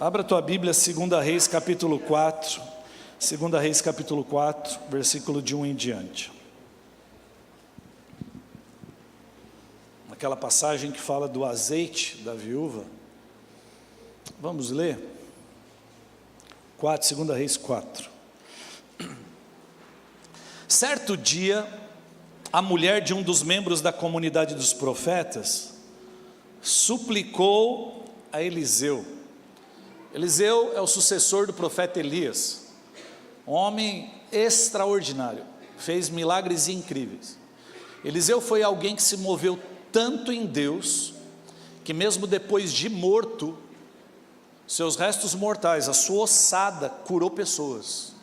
Abra a tua Bíblia, 2 Reis capítulo 4, 2 Reis capítulo 4, versículo de 1 em diante. Aquela passagem que fala do azeite da viúva. Vamos ler? 2 Reis 4. Certo dia, a mulher de um dos membros da comunidade dos profetas suplicou a Eliseu. Eliseu é o sucessor do profeta Elias, um homem extraordinário, fez milagres incríveis. Eliseu foi alguém que se moveu tanto em Deus, que mesmo depois de morto, seus restos mortais, a sua ossada curou pessoas.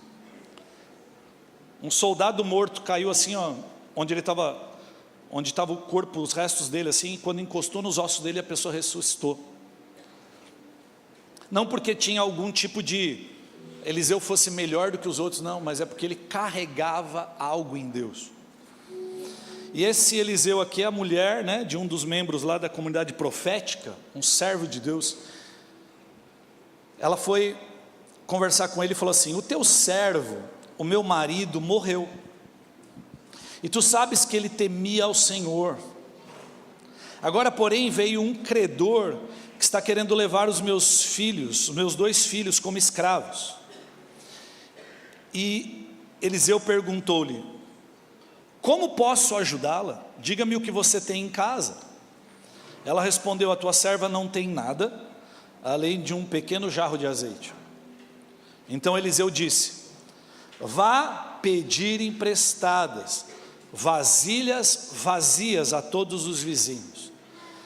Um soldado morto caiu assim, ó, onde estava o corpo, os restos dele assim, e quando encostou nos ossos dele, a pessoa ressuscitou. Não porque tinha algum tipo de Eliseu fosse melhor do que os outros, não, mas é porque ele carregava algo em Deus. E esse Eliseu aqui é a mulher, né, de um dos membros lá da comunidade profética, um servo de Deus. Ela foi conversar com ele e falou assim: o teu servo, o meu marido, morreu, e tu sabes que ele temia ao Senhor. Agora porém veio um credor que está querendo levar os meus filhos, os meus 2 filhos como escravos. E Eliseu perguntou-lhe: como posso ajudá-la? Diga-me o que você tem em casa. Ela respondeu: a tua serva não tem nada, além de um pequeno jarro de azeite. Então Eliseu disse: vá pedir emprestadas vasilhas vazias a todos os vizinhos.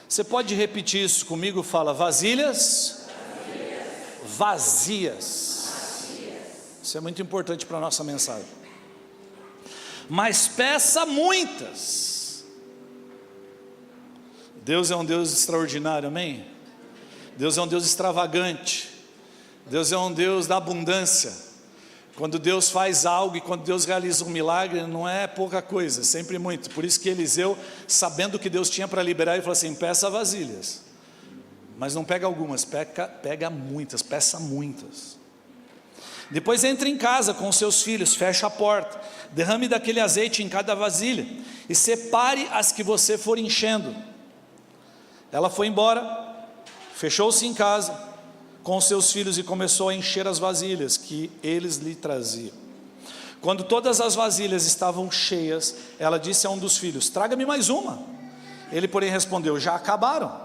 Você pode repetir isso comigo? Fala: vasilhas vazias. Isso é muito importante para a nossa mensagem. Mas peça muitas. Deus é um Deus extraordinário, amém? Deus é um Deus extravagante. Deus é um Deus da abundância. Quando Deus faz algo e quando Deus realiza um milagre, não é pouca coisa, sempre muito. Por isso que Eliseu, sabendo que Deus tinha para liberar, ele falou assim: peça vasilhas, mas não pega algumas, pega muitas, peça muitas. Depois entre em casa com os seus filhos, fecha a porta, derrame daquele azeite em cada vasilha e separe as que você for enchendo. Ela foi embora, fechou-se em casa com os seus filhos e começou a encher as vasilhas que eles lhe traziam. Quando todas as vasilhas estavam cheias, ela disse a um dos filhos: traga-me mais uma. Ele porém respondeu: já acabaram.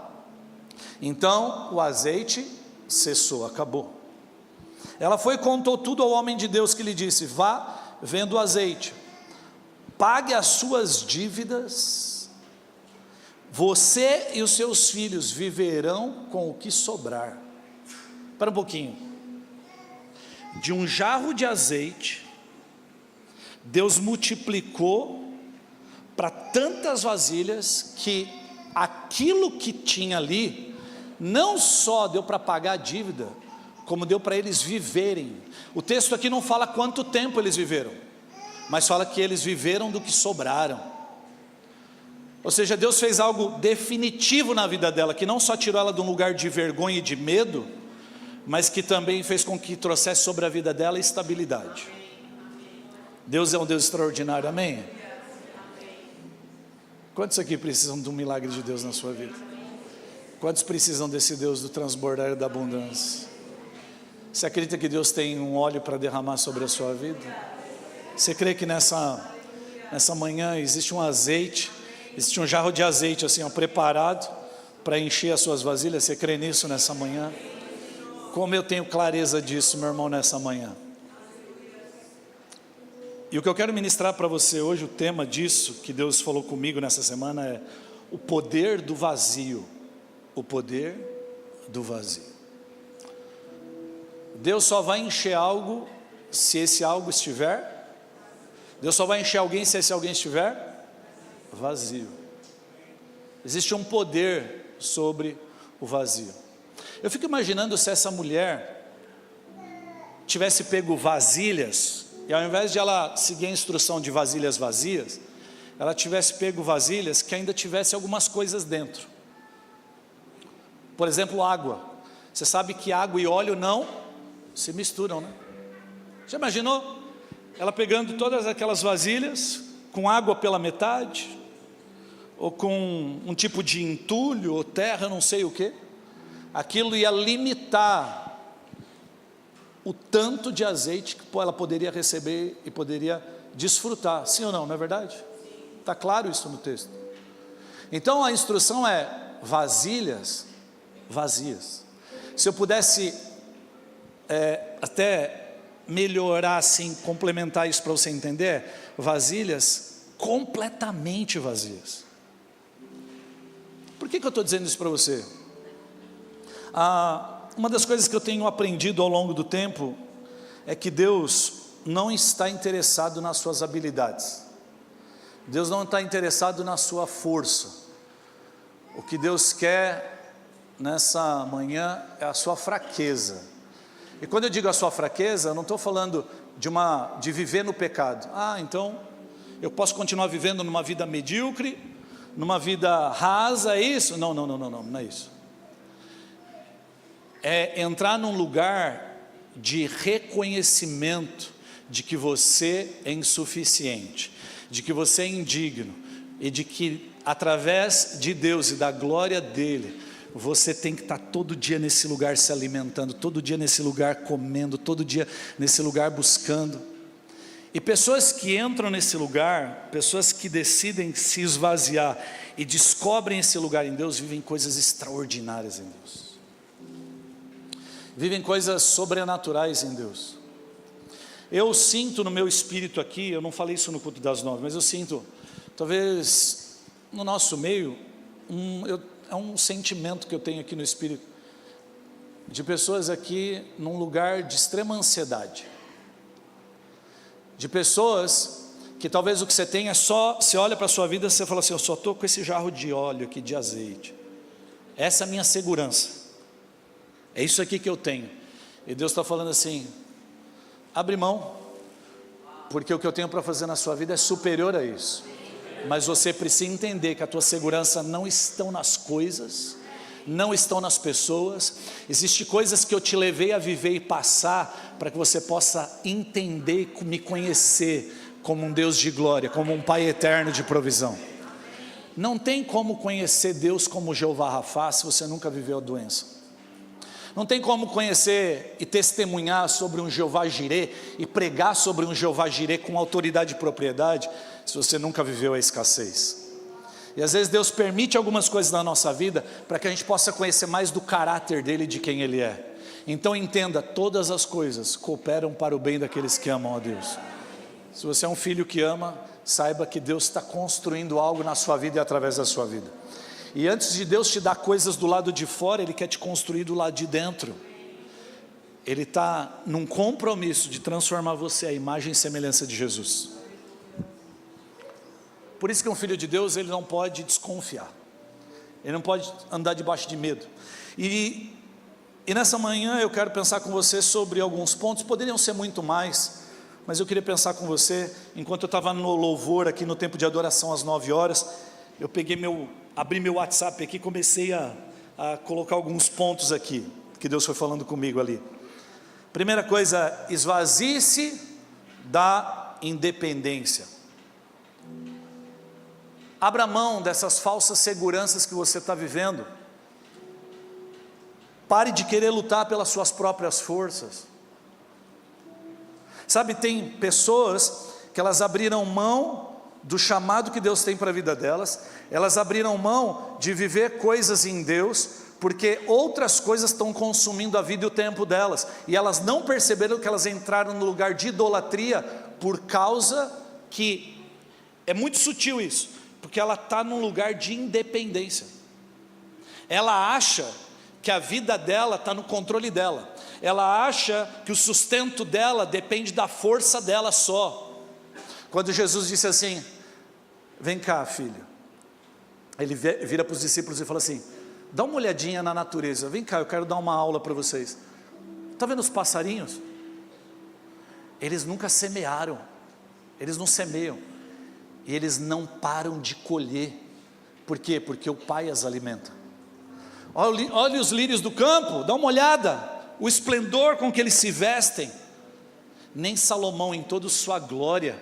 Então o azeite cessou, acabou. Ela foi e contou tudo ao homem de Deus, que lhe disse: vá, venda o azeite, pague as suas dívidas, você e os seus filhos viverão com o que sobrar. Para um pouquinho. De um jarro de azeite, Deus multiplicou para tantas vasilhas, que aquilo que tinha ali, não só deu para pagar a dívida, como deu para eles viverem. O texto aqui não fala quanto tempo eles viveram, mas fala que eles viveram do que sobraram. Ou seja, Deus fez algo definitivo na vida dela, que não só tirou ela de um lugar de vergonha e de medo, mas que também fez com que trouxesse sobre a vida dela estabilidade. Deus é um Deus extraordinário, amém? Quantos aqui precisam de um milagre de Deus na sua vida? Quantos precisam desse Deus do transbordar e da abundância? Você acredita que Deus tem um óleo para derramar sobre a sua vida? Você crê que nessa manhã existe um azeite, existe um jarro de azeite assim, ó, preparado para encher as suas vasilhas? Você crê nisso nessa manhã? Como eu tenho clareza disso, meu irmão, nessa manhã. E o que eu quero ministrar para você hoje, o tema disso que Deus falou comigo nessa semana é o poder do vazio. O poder do vazio. Deus só vai encher algo se esse algo estiver. Deus só vai encher alguém se esse alguém estiver vazio. Existe um poder sobre o vazio. Eu fico imaginando se essa mulher tivesse pego vasilhas, e ao invés de ela seguir a instrução de vasilhas vazias, ela tivesse pego vasilhas que ainda tivesse algumas coisas dentro. Por exemplo, água. Você sabe que água e óleo não se misturam, né? Já imaginou? Ela pegando todas aquelas vasilhas, com água pela metade, ou com um tipo de entulho, ou terra, não sei o que. Aquilo ia limitar o tanto de azeite que ela poderia receber e poderia desfrutar. Sim ou não, não é verdade? Está claro isso no texto. Então a instrução é vasilhas vazias. Se eu pudesse até melhorar assim, complementar isso para você entender, vasilhas completamente vazias. Por que eu estou dizendo isso para você? Uma das coisas que eu tenho aprendido ao longo do tempo é que Deus não está interessado nas suas habilidades. Deus não está interessado na sua força. O que Deus quer nessa manhã é a sua fraqueza. E quando eu digo a sua fraqueza, eu não estou falando de viver no pecado. Então eu posso continuar vivendo numa vida medíocre, numa vida rasa, é isso? Não é isso. É entrar num lugar de reconhecimento de que você é insuficiente, de que você é indigno, e de que através de Deus e da glória dEle, você tem que estar todo dia nesse lugar se alimentando, todo dia nesse lugar comendo, todo dia nesse lugar buscando. E pessoas que entram nesse lugar, pessoas que decidem se esvaziar e descobrem esse lugar em Deus, vivem coisas extraordinárias em Deus. Vivem coisas sobrenaturais em Deus. Eu sinto no meu espírito aqui, eu não falei isso no culto das 9, mas eu sinto, talvez no nosso meio, é um sentimento que eu tenho aqui no espírito, de pessoas aqui num lugar de extrema ansiedade, de pessoas que talvez o que você tem é só, você olha para a sua vida e você fala assim, eu só estou com esse jarro de óleo aqui, de azeite, essa é a minha segurança, é isso aqui que eu tenho, e Deus está falando assim, abre mão, porque o que eu tenho para fazer na sua vida é superior a isso, mas você precisa entender que a tua segurança não estão nas coisas, não estão nas pessoas, existem coisas que eu te levei a viver e passar, para que você possa entender e me conhecer, como um Deus de glória, como um Pai eterno de provisão. Não tem como conhecer Deus como Jeová Rafá, se você nunca viveu a doença. Não tem como conhecer e testemunhar sobre um Jeová Jirê e pregar sobre um Jeová Jirê com autoridade e propriedade, se você nunca viveu a escassez. E às vezes Deus permite algumas coisas na nossa vida para que a gente possa conhecer mais do caráter dele e de quem ele é. Então entenda, todas as coisas cooperam para o bem daqueles que amam a Deus. Se você é um filho que ama, saiba que Deus está construindo algo na sua vida e através da sua vida. E antes de Deus te dar coisas do lado de fora, Ele quer te construir do lado de dentro. Ele está num compromisso de transformar você à imagem e semelhança de Jesus. Por isso que um filho de Deus, ele não pode desconfiar. Ele não pode andar debaixo de medo. E nessa manhã eu quero pensar com você sobre alguns pontos, poderiam ser muito mais, mas eu queria pensar com você, enquanto eu estava no louvor aqui no tempo de adoração às 9 horas, eu abri meu WhatsApp aqui e comecei a colocar alguns pontos aqui, que Deus foi falando comigo ali. Primeira coisa, esvazie-se da independência. Abra mão dessas falsas seguranças que você está vivendo. Pare de querer lutar pelas suas próprias forças. Sabe, tem pessoas que elas abriram mão do chamado que Deus tem para a vida delas, elas abriram mão de viver coisas em Deus, porque outras coisas estão consumindo a vida e o tempo delas, e elas não perceberam que elas entraram no lugar de idolatria, por causa que, é muito sutil isso, porque ela está num lugar de independência, ela acha que a vida dela está no controle dela, ela acha que o sustento dela depende da força dela só. Quando Jesus disse assim, vem cá filho, ele vira para os discípulos e fala assim, dá uma olhadinha na natureza, vem cá, eu quero dar uma aula para vocês. Está vendo os passarinhos? Eles nunca semearam, eles não semeiam, e eles não param de colher. Por quê? Porque o Pai as alimenta. Olhe os lírios do campo, dá uma olhada, o esplendor com que eles se vestem. Nem Salomão em toda sua glória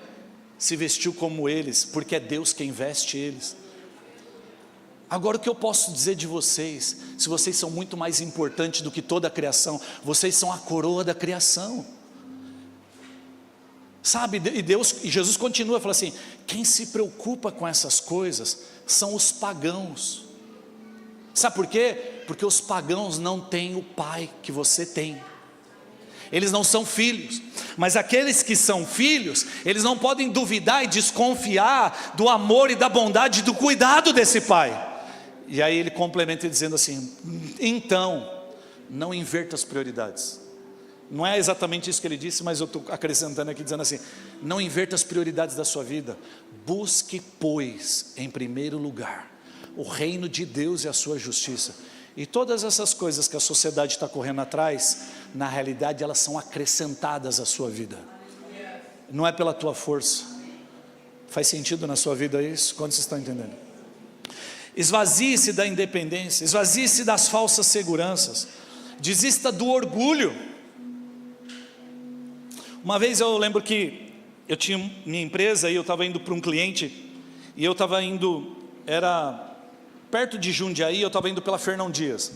se vestiu como eles, porque é Deus quem veste eles. Agora o que eu posso dizer de vocês, se vocês são muito mais importantes do que toda a criação, vocês são a coroa da criação. Sabe, e Jesus continua, fala assim, quem se preocupa com essas coisas, são os pagãos. Sabe por quê? Porque os pagãos não têm o pai que você tem. Eles não são filhos, mas aqueles que são filhos, eles não podem duvidar e desconfiar do amor e da bondade e do cuidado desse pai. E aí ele complementa dizendo assim, então, não inverta as prioridades. Não é exatamente isso que ele disse, mas eu estou acrescentando aqui, dizendo assim, não inverta as prioridades da sua vida. Busque, pois, em primeiro lugar, o reino de Deus e a sua justiça. E todas essas coisas que a sociedade está correndo atrás, na realidade elas são acrescentadas à sua vida. Não é pela tua força. Faz sentido na sua vida isso? Quando vocês estão entendendo? Esvazie-se da independência, esvazie-se das falsas seguranças, desista do orgulho. Uma vez eu lembro que eu tinha minha empresa e eu estava indo para um cliente, e eu estava indo, era perto de Jundiaí, eu estava indo pela Fernão Dias,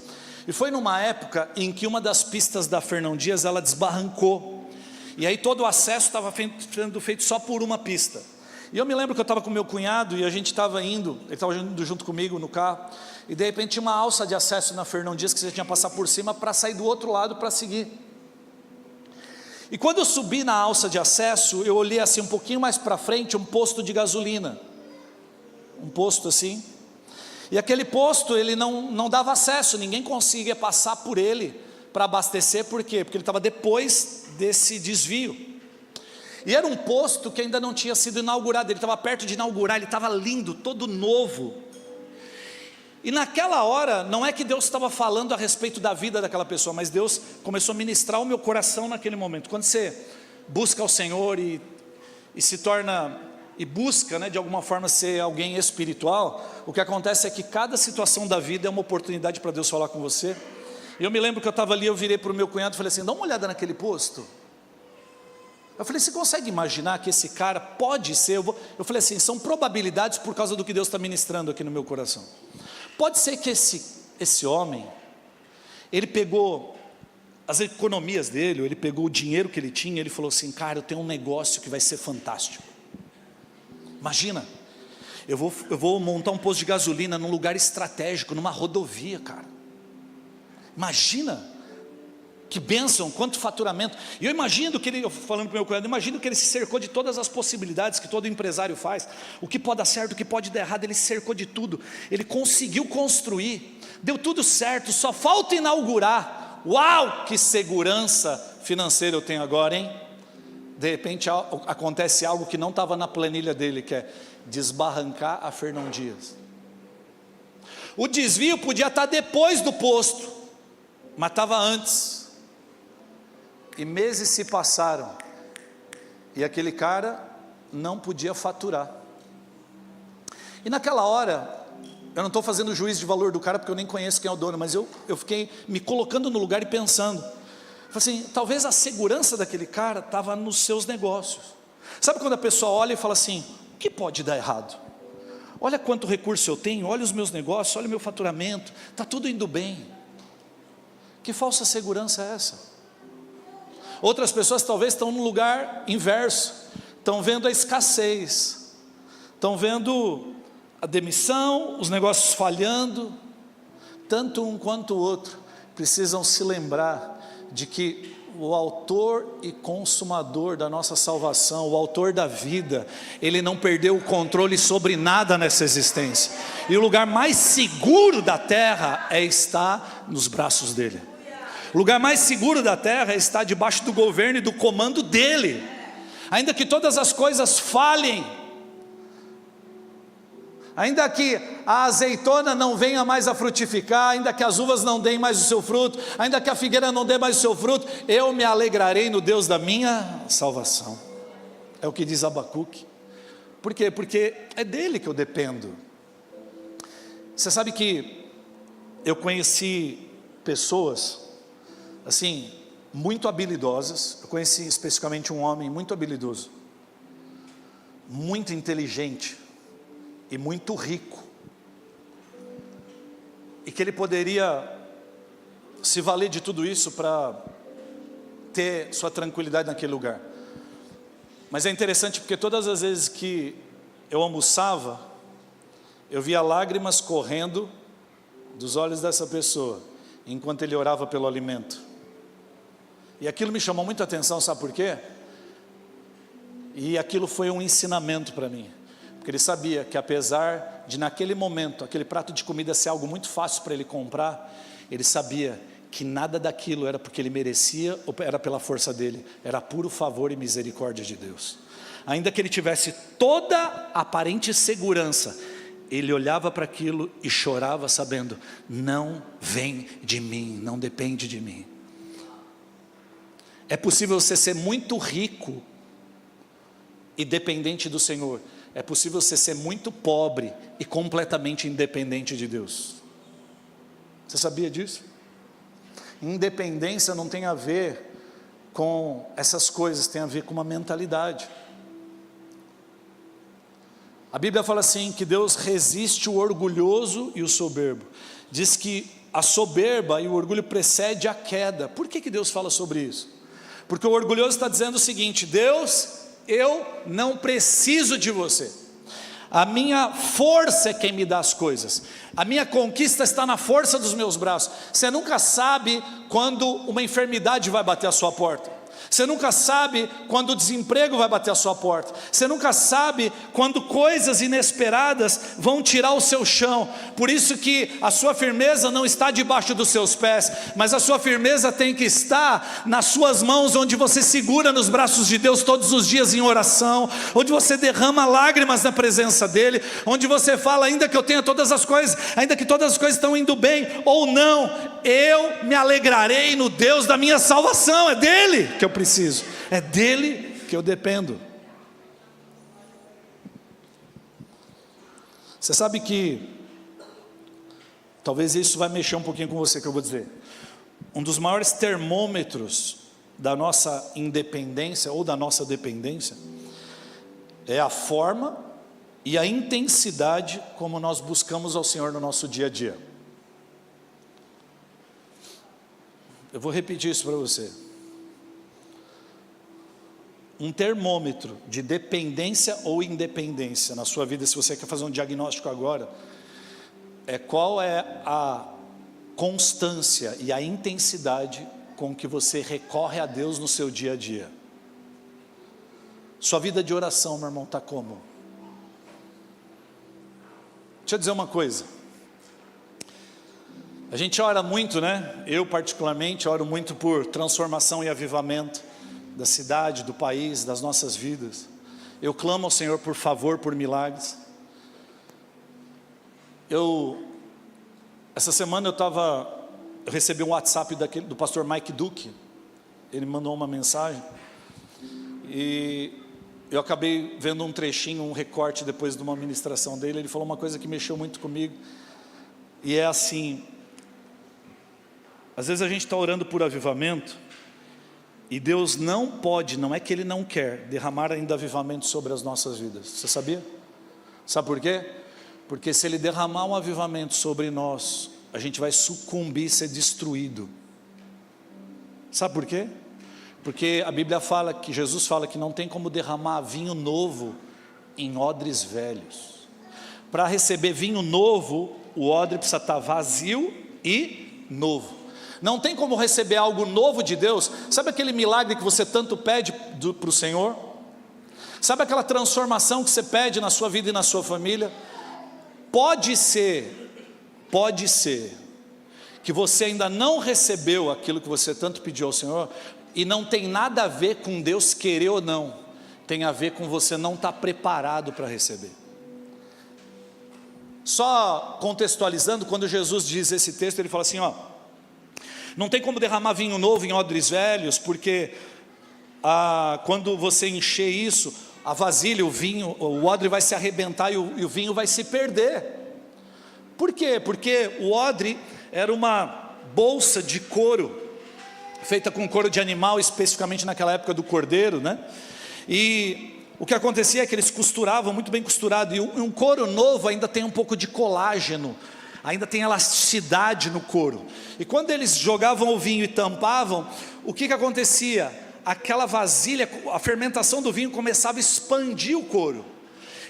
e foi numa época em que uma das pistas da Fernão Dias, ela desbarrancou, e aí todo o acesso estava sendo feito só por uma pista. E eu me lembro que eu estava com meu cunhado, e a gente estava indo, ele estava indo junto comigo no carro, e de repente tinha uma alça de acesso na Fernão Dias, que você tinha que passar por cima para sair do outro lado para seguir. E quando eu subi na alça de acesso, eu olhei assim um pouquinho mais para frente, um posto de gasolina, um posto assim, e aquele posto ele não dava acesso, ninguém conseguia passar por ele para abastecer. Por quê? Porque ele estava depois desse desvio, e era um posto que ainda não tinha sido inaugurado, ele estava perto de inaugurar, ele estava lindo, todo novo. E naquela hora, não é que Deus estava falando a respeito da vida daquela pessoa, mas Deus começou a ministrar o meu coração naquele momento. Quando você busca o Senhor e se torna, e busca, né, de alguma forma ser alguém espiritual, o que acontece é que cada situação da vida é uma oportunidade para Deus falar com você. E eu me lembro que eu estava ali, eu virei para o meu cunhado e falei assim, dá uma olhada naquele posto. Eu falei, você consegue imaginar que esse cara pode ser, eu falei assim, são probabilidades por causa do que Deus está ministrando aqui no meu coração. Pode ser que esse homem, ele pegou as economias dele, ele pegou o dinheiro que ele tinha, ele falou assim, cara, eu tenho um negócio que vai ser fantástico. Imagina, eu vou montar um posto de gasolina num lugar estratégico, numa rodovia, cara. Imagina, que bênção, quanto faturamento. E eu imagino que ele, eu falando para o meu cunhado, imagino que ele se cercou de todas as possibilidades que todo empresário faz, o que pode dar certo, o que pode dar errado, ele se cercou de tudo, ele conseguiu construir, deu tudo certo, só falta inaugurar. Uau, que segurança financeira eu tenho agora, hein? De repente acontece algo que não estava na planilha dele, que é desbarrancar a Fernão Dias. O desvio podia estar depois do posto, mas estava antes. E meses se passaram, e aquele cara não podia faturar. E naquela hora, eu não estou fazendo juízo de valor do cara, porque eu nem conheço quem é o dono, mas eu fiquei me colocando no lugar e pensando, falei assim, talvez a segurança daquele cara estava nos seus negócios. Sabe quando a pessoa olha e fala assim, o que pode dar errado? Olha quanto recurso eu tenho, olha os meus negócios, olha o meu faturamento, está tudo indo bem. Que falsa segurança é essa? Outras pessoas talvez estão no lugar inverso, estão vendo a escassez, estão vendo a demissão, os negócios falhando. Tanto um quanto o outro precisam se lembrar de que o autor e consumador da nossa salvação, o autor da vida, ele não perdeu o controle sobre nada nessa existência, e o lugar mais seguro da terra é estar nos braços dele. O lugar mais seguro da terra é estar debaixo do governo e do comando dele. Ainda que todas as coisas falhem, ainda que a azeitona não venha mais a frutificar, ainda que as uvas não deem mais o seu fruto, ainda que a figueira não dê mais o seu fruto, eu me alegrarei no Deus da minha salvação. É o que diz Abacuque. Por quê? Porque é dele que eu dependo. Você sabe que eu conheci pessoas, assim, muito habilidosas. Eu conheci especificamente um homem muito habilidoso, muito inteligente e muito rico, e que ele poderia se valer de tudo isso para ter sua tranquilidade naquele lugar. Mas é interessante porque todas as vezes que eu almoçava, eu via lágrimas correndo dos olhos dessa pessoa, enquanto ele orava pelo alimento. E aquilo me chamou muita atenção, sabe por quê? E aquilo foi um ensinamento para mim, porque ele sabia que apesar de naquele momento, aquele prato de comida ser algo muito fácil para ele comprar, ele sabia que nada daquilo era porque ele merecia ou era pela força dele, era puro favor e misericórdia de Deus. Ainda que ele tivesse toda a aparente segurança, ele olhava para aquilo e chorava sabendo, não vem de mim, não depende de mim. É possível você ser muito rico e dependente do Senhor. É possível você ser muito pobre e completamente independente de Deus. Você sabia disso? Independência não tem a ver com essas coisas, tem a ver com uma mentalidade. A Bíblia fala assim, que Deus resiste o orgulhoso e o soberbo. Diz que a soberba e o orgulho precede a queda. Por que Deus fala sobre isso? Porque o orgulhoso está dizendo o seguinte, Deus, eu não preciso de você. A minha força é quem me dá as coisas. A minha conquista está na força dos meus braços. Você nunca sabe quando uma enfermidade vai bater a sua porta. Você nunca sabe quando o desemprego vai bater a sua porta. Você nunca sabe quando coisas inesperadas vão tirar o seu chão. Por isso que a sua firmeza não está debaixo dos seus pés, mas a sua firmeza tem que estar nas suas mãos, onde você segura nos braços de Deus todos os dias em oração, onde você derrama lágrimas na presença dEle, onde você fala, ainda que eu tenha todas as coisas, ainda que todas as coisas estão indo bem ou não, eu me alegrarei no Deus da minha salvação. É dEle que eu preciso, é dEle que eu dependo. Você sabe que talvez isso vai mexer um pouquinho com você, que eu vou dizer. Um dos maiores termômetros da nossa independência ou da nossa dependência é a forma e a intensidade como nós buscamos ao Senhor no nosso dia a dia. Eu vou repetir isso para você. Um termômetro de dependência ou independência na sua vida, se você quer fazer um diagnóstico agora, é qual é a constância e a intensidade com que você recorre a Deus no seu dia a dia. Sua vida de oração, meu irmão, está como? Deixa eu dizer uma coisa. A gente ora muito, né? Eu particularmente oro muito por transformação e avivamento da cidade, do país, das nossas vidas. Eu clamo ao Senhor por favor, por milagres. Essa semana eu recebi um WhatsApp do pastor Mike Duke. Ele mandou uma mensagem e eu acabei vendo um trechinho, um recorte depois de uma ministração dele. Ele falou uma coisa que mexeu muito comigo, e é assim: às vezes a gente está orando por avivamento e Deus não pode, não é que Ele não quer derramar ainda avivamento sobre as nossas vidas. Você sabia? Sabe por quê? Porque se Ele derramar um avivamento sobre nós, a gente vai sucumbir, ser destruído. Sabe por quê? Porque a Bíblia fala, que Jesus fala que não tem como derramar vinho novo em odres velhos. Para receber vinho novo, o odre precisa estar vazio e novo. Não tem como receber algo novo de Deus. Sabe aquele milagre que você tanto pede para o Senhor? Sabe aquela transformação que você pede na sua vida e na sua família? Pode ser que você ainda não recebeu aquilo que você tanto pediu ao Senhor, e não tem nada a ver com Deus querer ou não, tem a ver com você não estar preparado para receber. Só contextualizando, quando Jesus diz esse texto, ele fala assim, não tem como derramar vinho novo em odres velhos, porque quando você encher isso, a vasilha, o odre vai se arrebentar e o vinho vai se perder. Por quê? Porque o odre era uma bolsa de couro, feita com couro de animal, especificamente naquela época do cordeiro, né? E o que acontecia é que eles costuravam muito bem costurado, e um couro novo ainda tem um pouco de colágeno, ainda tem elasticidade no couro. E quando eles jogavam o vinho e tampavam, o que acontecia? Aquela vasilha, a fermentação do vinho começava a expandir o couro.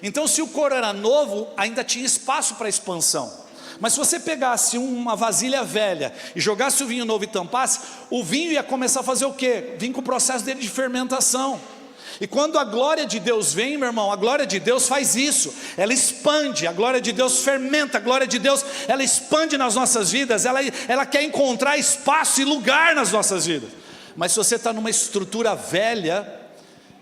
Então, se o couro era novo, ainda tinha espaço para expansão. Mas se você pegasse uma vasilha velha e jogasse o vinho novo e tampasse, o vinho ia começar a fazer o quê? Vinha com o processo dele de fermentação. E quando a glória de Deus vem, meu irmão, a glória de Deus faz isso, ela expande, a glória de Deus fermenta, a glória de Deus, ela expande nas nossas vidas, ela quer encontrar espaço e lugar nas nossas vidas. Mas se você está numa estrutura velha,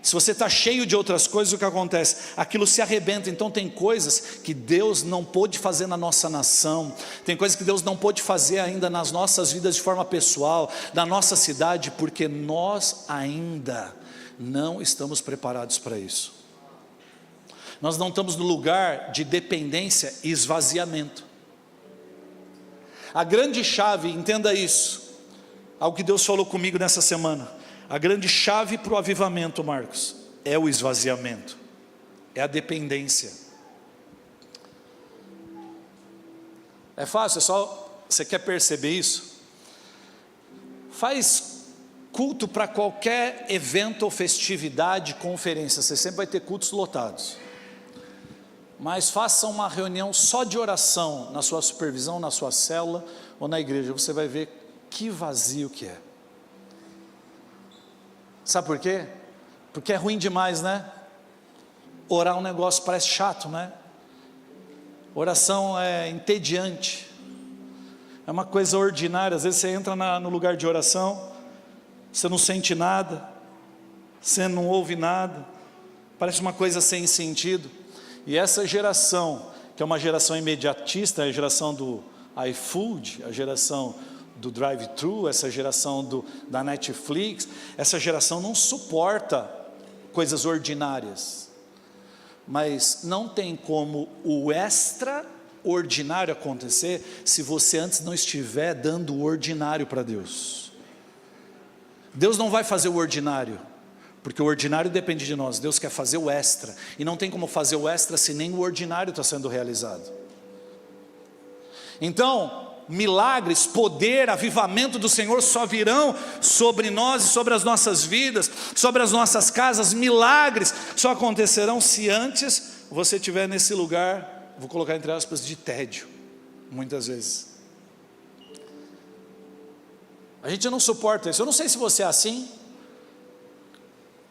se você está cheio de outras coisas, o que acontece? Aquilo se arrebenta. Então tem coisas que Deus não pôde fazer na nossa nação, tem coisas que Deus não pôde fazer ainda nas nossas vidas de forma pessoal, na nossa cidade, porque nós ainda não estamos preparados para isso. Nós não estamos no lugar de dependência e esvaziamento. A grande chave, entenda isso, algo que Deus falou comigo nessa semana, a grande chave para o avivamento, Marcos, é o esvaziamento, é a dependência. É fácil, é só, você quer perceber isso? Faz culto para qualquer evento ou festividade, conferência, você sempre vai ter cultos lotados. Mas faça uma reunião só de oração, na sua supervisão, na sua célula ou na igreja, você vai ver que vazio que é. Sabe por quê? Porque é ruim demais, né? Orar um negócio parece chato, né? Oração é entediante, é uma coisa ordinária. Às vezes você entra no lugar de oração, você não sente nada, você não ouve nada, parece uma coisa sem sentido. E essa geração, que é uma geração imediatista, a geração do iFood, a geração do drive-thru, essa geração da Netflix, essa geração não suporta coisas ordinárias. Mas não tem como o extraordinário acontecer se você antes não estiver dando o ordinário para Deus. Deus não vai fazer o ordinário, porque o ordinário depende de nós. Deus quer fazer o extra, e não tem como fazer o extra se nem o ordinário está sendo realizado. Então, milagres, poder, avivamento do Senhor só virão sobre nós e sobre as nossas vidas, sobre as nossas casas. Milagres só acontecerão se antes você estiver nesse lugar, vou colocar entre aspas, de tédio, muitas vezes. A gente não suporta isso. Eu não sei se você é assim.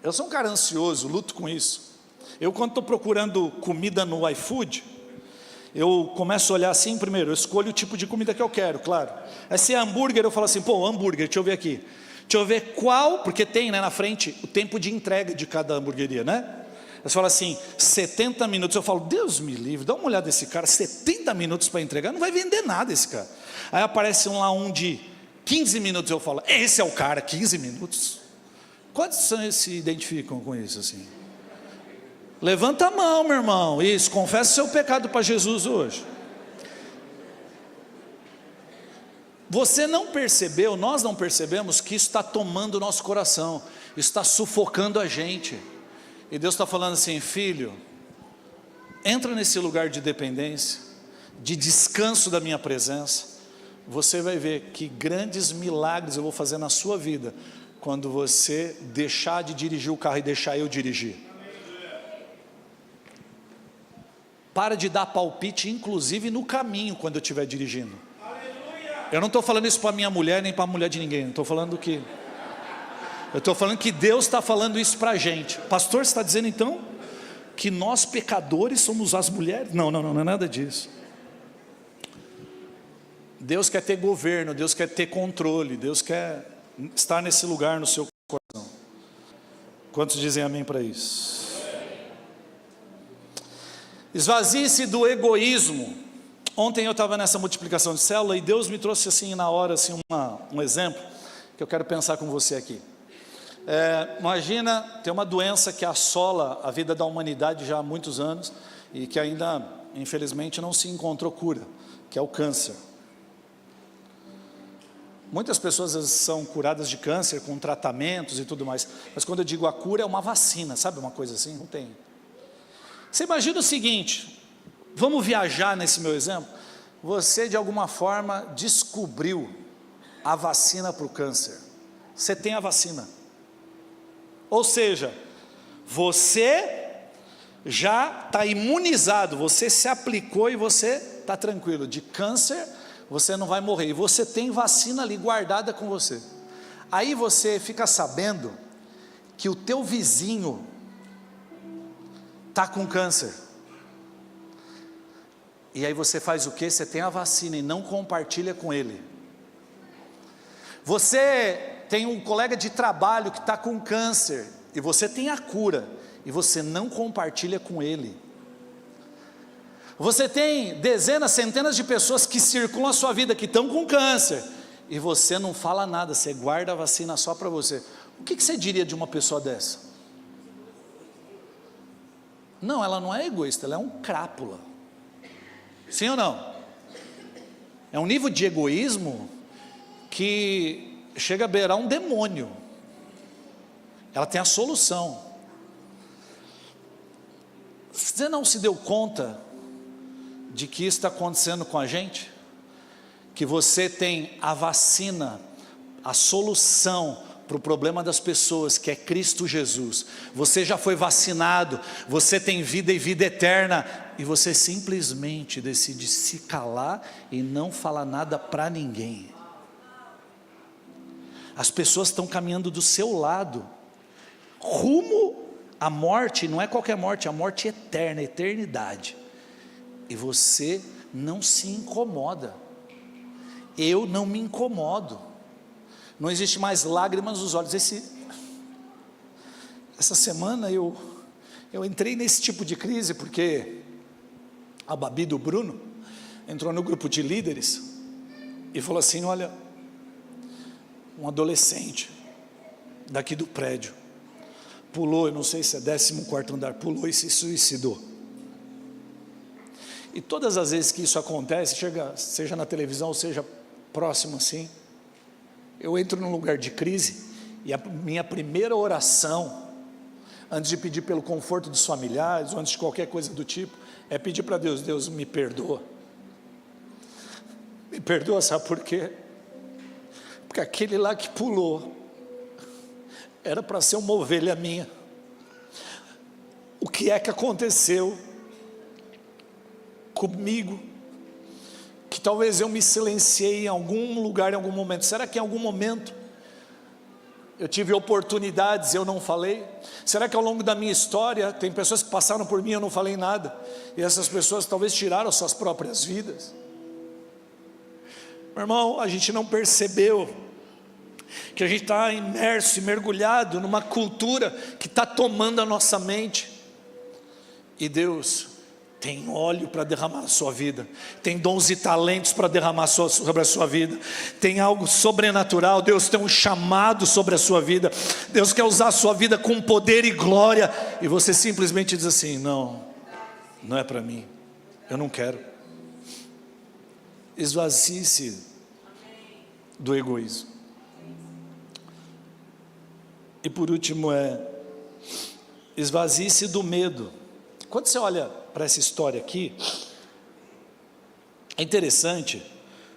Eu sou um cara ansioso, luto com isso. Eu, quando estou procurando comida no iFood, eu começo a olhar assim. Primeiro, eu escolho o tipo de comida que eu quero, claro. Aí se é hambúrguer, eu falo assim, pô, hambúrguer, deixa eu ver aqui. Deixa eu ver qual, porque tem, né, na frente o tempo de entrega de cada hamburgueria, né? Você fala assim, 70 minutos. Eu falo, Deus me livre, dá uma olhada nesse cara, 70 minutos para entregar, não vai vender nada esse cara. Aí aparece um de 15 minutos, eu falo, esse é o cara, 15 minutos. Quantos se identificam com isso assim? Levanta a mão, meu irmão. Isso, confessa o seu pecado para Jesus hoje. Você não percebeu, nós não percebemos que isso está tomando o nosso coração, isso está sufocando a gente. E Deus está falando assim, filho, entra nesse lugar de dependência, de descanso da minha presença. Você vai ver que grandes milagres eu vou fazer na sua vida, quando você deixar de dirigir o carro e deixar eu dirigir. Para de dar palpite, inclusive no caminho, quando eu estiver dirigindo. Eu não estou falando isso para minha mulher, nem para a mulher de ninguém. Estou falando que... Eu estou falando que Deus está falando isso para a gente. Pastor, você está dizendo então que nós pecadores somos as mulheres? Não, não é nada disso. Deus quer ter governo, Deus quer ter controle, Deus quer estar nesse lugar no seu coração. Quantos dizem amém para isso? Esvazie-se do egoísmo. Ontem eu estava nessa multiplicação de célula e Deus me trouxe assim na hora assim, um exemplo que eu quero pensar com você aqui. Imagina, tem uma doença que assola a vida da humanidade já há muitos anos e que ainda, infelizmente, não se encontrou cura, que é o câncer. Muitas pessoas às vezes são curadas de câncer com tratamentos e tudo mais, mas quando eu digo a cura é uma vacina, sabe uma coisa assim? Não tem. Você imagina o seguinte, vamos viajar nesse meu exemplo, você de alguma forma descobriu a vacina para o câncer, você tem a vacina, ou seja, você já está imunizado, você se aplicou e você está tranquilo, de câncer você não vai morrer, e você tem vacina ali guardada com você. Aí você fica sabendo que o teu vizinho está com câncer, e aí você faz o quê? Você tem a vacina e não compartilha com ele. Você tem um colega de trabalho que está com câncer, e você tem a cura, e você não compartilha com ele. Você tem dezenas, centenas de pessoas que circulam a sua vida, que estão com câncer, e você não fala nada, você guarda a vacina só para você. O que você diria de uma pessoa dessa? Não, ela não é egoísta, ela é um crápula. Sim ou não? É um nível de egoísmo que chega a beirar um demônio. Ela tem a solução. Você não se deu conta de que isso está acontecendo com a gente? Que você tem a vacina, a solução para o problema das pessoas, que é Cristo Jesus. Você já foi vacinado, você tem vida e vida eterna, e você simplesmente decide se calar e não falar nada para ninguém. As pessoas estão caminhando do seu lado, rumo à morte, não é qualquer morte, é a morte eterna, a eternidade. E você não se incomoda. Eu não me incomodo. Não existe mais lágrimas nos olhos. Essa semana eu entrei nesse tipo de crise, porque a Babi do Bruno entrou no grupo de líderes e falou assim: olha, um adolescente daqui do prédio pulou, eu não sei se é 14º andar, pulou e se suicidou. E todas as vezes que isso acontece, seja na televisão, seja próximo assim, eu entro num lugar de crise, e a minha primeira oração, antes de pedir pelo conforto dos familiares, ou antes de qualquer coisa do tipo, é pedir para Deus: Deus, me perdoa. Me perdoa, sabe por quê? Porque aquele lá que pulou, era para ser uma ovelha minha. O que é que aconteceu comigo, que talvez eu me silenciei em algum lugar, em algum momento? Será que em algum momento eu tive oportunidades e eu não falei? Será que ao longo da minha história tem pessoas que passaram por mim e eu não falei nada, e essas pessoas talvez tiraram suas próprias vidas? Meu irmão, a gente não percebeu que a gente está imerso e mergulhado numa cultura que está tomando a nossa mente, e Deus tem óleo para derramar na sua vida, tem dons e talentos para derramar sobre a sua vida, tem algo sobrenatural. Deus tem um chamado sobre a sua vida, Deus quer usar a sua vida com poder e glória, e você simplesmente diz assim: não é para mim, eu não quero. Esvazie-se do egoísmo. E por último esvazie-se do medo. Quando você olha para essa história aqui, é interessante,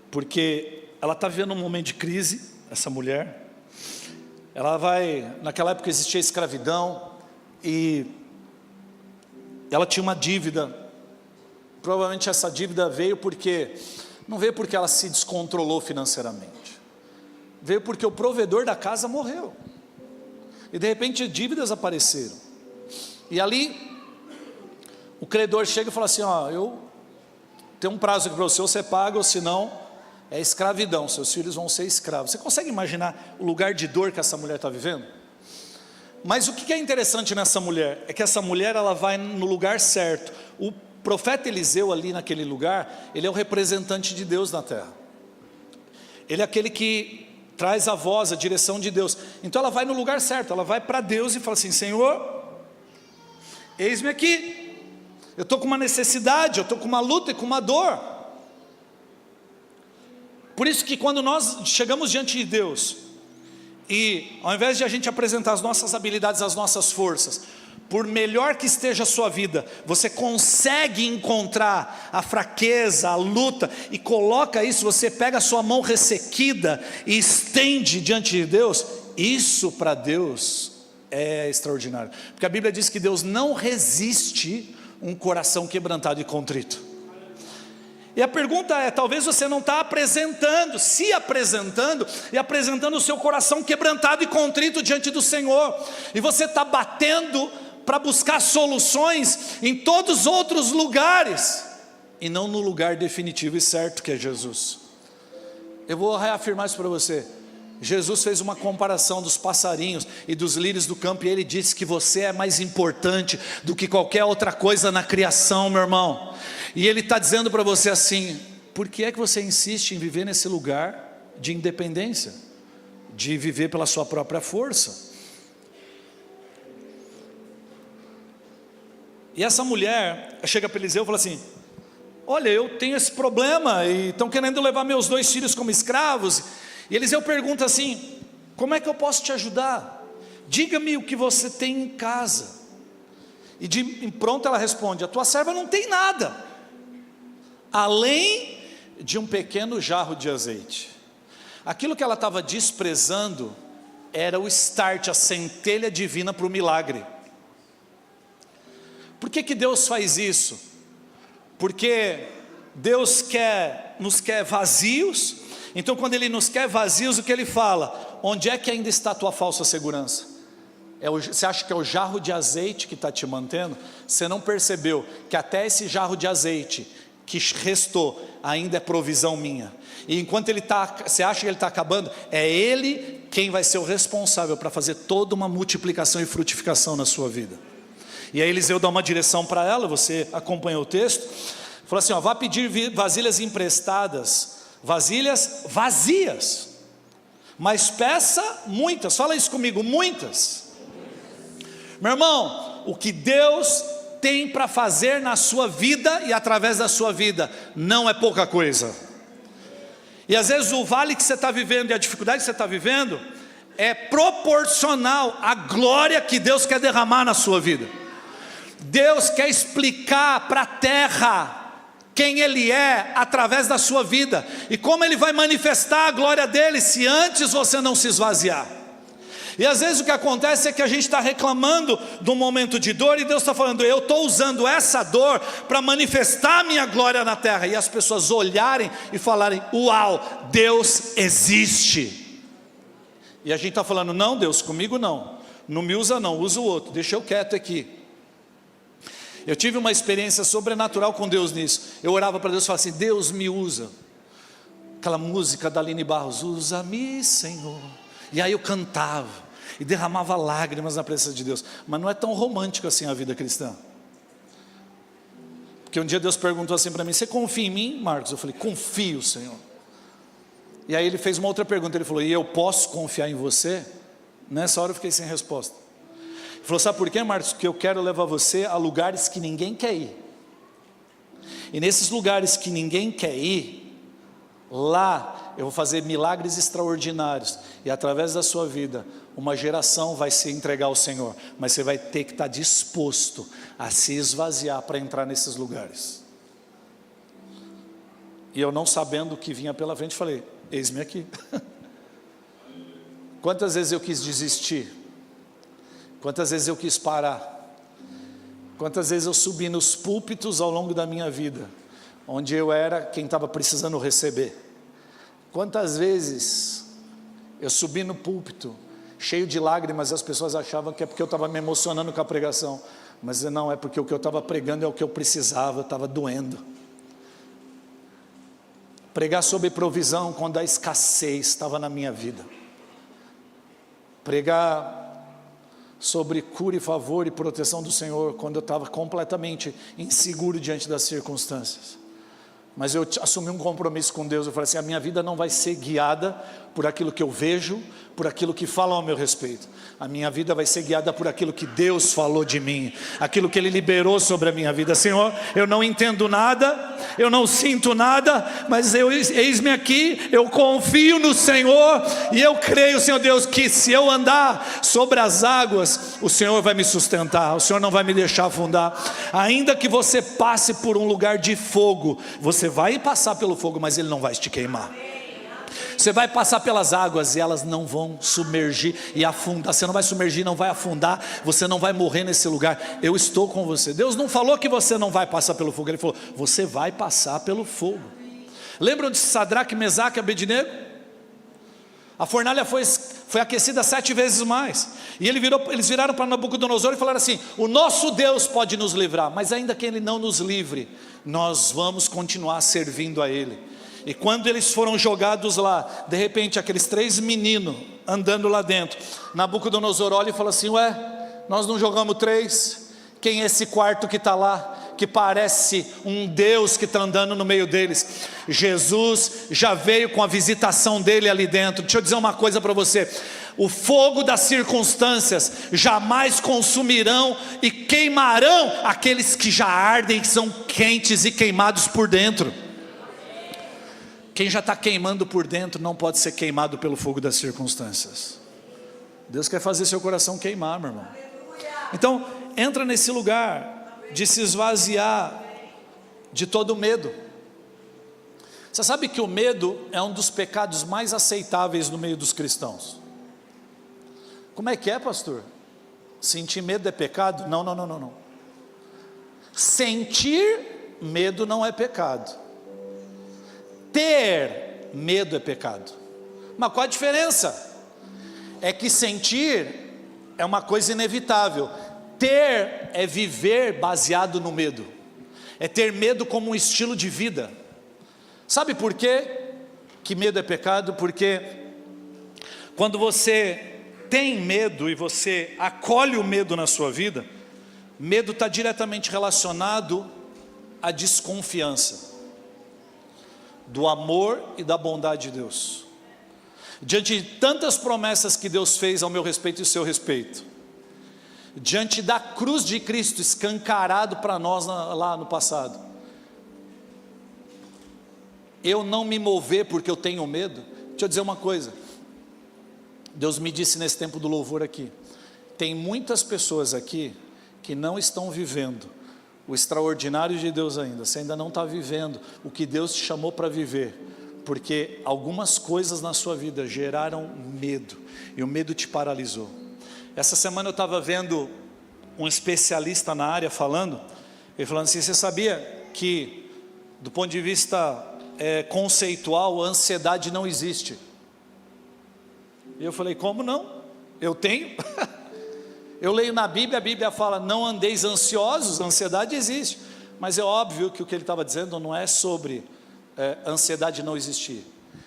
porque ela está vivendo um momento de crise, essa mulher. Naquela época existia escravidão, e ela tinha uma dívida. Provavelmente essa dívida não veio porque ela se descontrolou financeiramente, veio porque o provedor da casa morreu, e de repente dívidas apareceram, e ali o credor chega e fala assim: ó, eu tenho um prazo aqui para você paga, ou senão é escravidão, seus filhos vão ser escravos. Você consegue imaginar o lugar de dor que essa mulher está vivendo? Mas o que é interessante nessa mulher, é que essa mulher, ela vai no lugar certo. O profeta Eliseu ali naquele lugar, ele é o representante de Deus na terra, ele é aquele que traz a voz, a direção de Deus. Então ela vai no lugar certo, ela vai para Deus e fala assim: Senhor, eis-me aqui, eu estou com uma necessidade, eu estou com uma luta e com uma dor. Por isso que quando nós chegamos diante de Deus, e ao invés de a gente apresentar as nossas habilidades, as nossas forças, por melhor que esteja a sua vida, você consegue encontrar a fraqueza, a luta, e coloca isso, você pega a sua mão ressequida e estende diante de Deus, isso para Deus é extraordinário, porque a Bíblia diz que Deus não resiste um coração quebrantado e contrito. E a pergunta é, talvez você não está se apresentando e apresentando o seu coração quebrantado e contrito diante do Senhor, e você está batendo para buscar soluções em todos os outros lugares, e não no lugar definitivo e certo que é Jesus. Eu vou reafirmar isso para você. Jesus fez uma comparação dos passarinhos e dos lírios do campo, e ele disse que você é mais importante do que qualquer outra coisa na criação, meu irmão. E ele está dizendo para você assim: por que é que você insiste em viver nesse lugar de independência, de viver pela sua própria força? E essa mulher chega para Eliseu e fala assim: olha, eu tenho esse problema, e estão querendo levar meus 2 filhos como escravos. E Eliseu pergunta assim: como é que eu posso te ajudar? Diga-me o que você tem em casa. E de pronto ela responde: a tua serva não tem nada, além de um pequeno jarro de azeite. Aquilo que ela estava desprezando era o start, a centelha divina para o milagre. Por que Deus faz isso? Porque Deus nos quer vazios. Então quando Ele nos quer vazios, o que Ele fala? Onde é que ainda está a tua falsa segurança? Você acha que é o jarro de azeite que está te mantendo? Você não percebeu que até esse jarro de azeite que restou ainda é provisão minha. E enquanto você acha que ele está acabando, é Ele quem vai ser o responsável para fazer toda uma multiplicação e frutificação na sua vida. E aí Eliseu dá uma direção para ela, você acompanhou o texto, falou assim: ó, vá pedir vasilhas emprestadas, vasilhas vazias, mas peça muitas. Fala isso comigo: muitas. Meu irmão, o que Deus tem para fazer na sua vida e através da sua vida não é pouca coisa. E às vezes o vale que você está vivendo e a dificuldade que você está vivendo é proporcional à glória que Deus quer derramar na sua vida. Deus quer explicar para a terra quem Ele é através da sua vida, e como Ele vai manifestar a glória dEle se antes você não se esvaziar. E às vezes o que acontece é que a gente está reclamando de um momento de dor, e Deus está falando: eu estou usando essa dor para manifestar a minha glória na terra, e as pessoas olharem e falarem: uau, Deus existe. E a gente está falando: não, Deus, comigo não me usa não, usa o outro, deixa eu quieto aqui. Eu tive uma experiência sobrenatural com Deus nisso. Eu orava para Deus e falava assim: Deus me usa. Aquela música da Aline Barros: usa-me, Senhor. E aí eu cantava e derramava lágrimas na presença de Deus. Mas não é tão romântico assim a vida cristã. Porque um dia Deus perguntou assim para mim: você confia em mim, Marcos? Eu falei: confio, Senhor. E aí Ele fez uma outra pergunta. Ele falou: e eu posso confiar em você? Nessa hora eu fiquei sem resposta. Ele falou: sabe por quê, Marcos? Porque eu quero levar você a lugares que ninguém quer ir. E nesses lugares que ninguém quer ir, lá eu vou fazer milagres extraordinários, e através da sua vida uma geração vai se entregar ao Senhor, mas você vai ter que estar disposto a se esvaziar para entrar nesses lugares. E eu, não sabendo o que vinha pela frente, falei: eis-me aqui. Quantas vezes eu quis desistir, quantas vezes eu quis parar, quantas vezes eu subi nos púlpitos ao longo da minha vida, onde eu era quem estava precisando receber. Quantas vezes eu subi no púlpito cheio de lágrimas, e as pessoas achavam que é porque eu estava me emocionando com a pregação, mas não, é porque o que eu estava pregando é o que eu precisava, estava doendo. Pregar sobre provisão quando a escassez estava na minha vida, pregar sobre cura e favor e proteção do Senhor quando eu estava completamente inseguro diante das circunstâncias. Mas eu assumi um compromisso com Deus. Eu falei assim: a minha vida não vai ser guiada por aquilo que eu vejo, por aquilo que falam ao meu respeito. A minha vida vai ser guiada por aquilo que Deus falou de mim, aquilo que Ele liberou sobre a minha vida. Senhor, eu não entendo nada, eu não sinto nada, mas eis-me aqui, eu confio no Senhor, e eu creio, Senhor Deus, que se eu andar sobre as águas, o Senhor vai me sustentar, o Senhor não vai me deixar afundar. Ainda que você passe por um lugar de fogo, você vai passar pelo fogo, mas ele não vai te queimar. Você vai passar pelas águas e elas não vão submergir e afundar. Você não vai submergir, não vai afundar. Você não vai morrer nesse lugar. Eu estou com você. Deus não falou que você não vai passar pelo fogo. Ele falou: você vai passar pelo fogo. Lembram de Sadraque, Mesaque e Abednego? A fornalha foi aquecida 7 vezes mais. E eles viraram para Nabucodonosor e falaram assim: o nosso Deus pode nos livrar, mas ainda que Ele não nos livre, nós vamos continuar servindo a Ele. E quando eles foram jogados lá, de repente aqueles 3 meninos andando lá dentro, Nabucodonosor olha e fala assim: ué, nós não jogamos 3? Quem é esse quarto que está lá, que parece um Deus que está andando no meio deles? Jesus já veio com a visitação dele ali dentro. Deixa eu dizer uma coisa para você: o fogo das circunstâncias jamais consumirão e queimarão aqueles que já ardem, que são quentes e queimados por dentro. Quem já está queimando por dentro não pode ser queimado pelo fogo das circunstâncias. Deus quer fazer seu coração queimar, meu irmão. Então, entra nesse lugar de se esvaziar de todo medo. Você sabe que o medo é um dos pecados mais aceitáveis no meio dos cristãos. Como é que é, pastor? Sentir medo é pecado? Não. Sentir medo não é pecado. Ter medo é pecado. Mas qual a diferença? É que sentir é uma coisa inevitável. Ter é viver baseado no medo. É ter medo como um estilo de vida. Sabe por quê que medo é pecado? Porque quando você tem medo e você acolhe o medo na sua vida, medo está diretamente relacionado à desconfiança do amor e da bondade de Deus. Diante de tantas promessas que Deus fez ao meu respeito e ao seu respeito, diante da cruz de Cristo escancarado para nós lá no passado, eu não me mover porque eu tenho medo. Deixa eu dizer uma coisa, Deus me disse nesse tempo do louvor aqui: tem muitas pessoas aqui que não estão vivendo o extraordinário de Deus ainda. Você ainda não está vivendo o que Deus te chamou para viver, porque algumas coisas na sua vida geraram medo, e o medo te paralisou. Essa semana eu estava vendo um especialista na área falando assim: você sabia que do ponto de vista conceitual, a ansiedade não existe? E eu falei: como não? Eu tenho. Eu leio na Bíblia, a Bíblia fala: não andeis ansiosos. A ansiedade existe, mas é óbvio que o que ele estava dizendo não é sobre ansiedade não existir.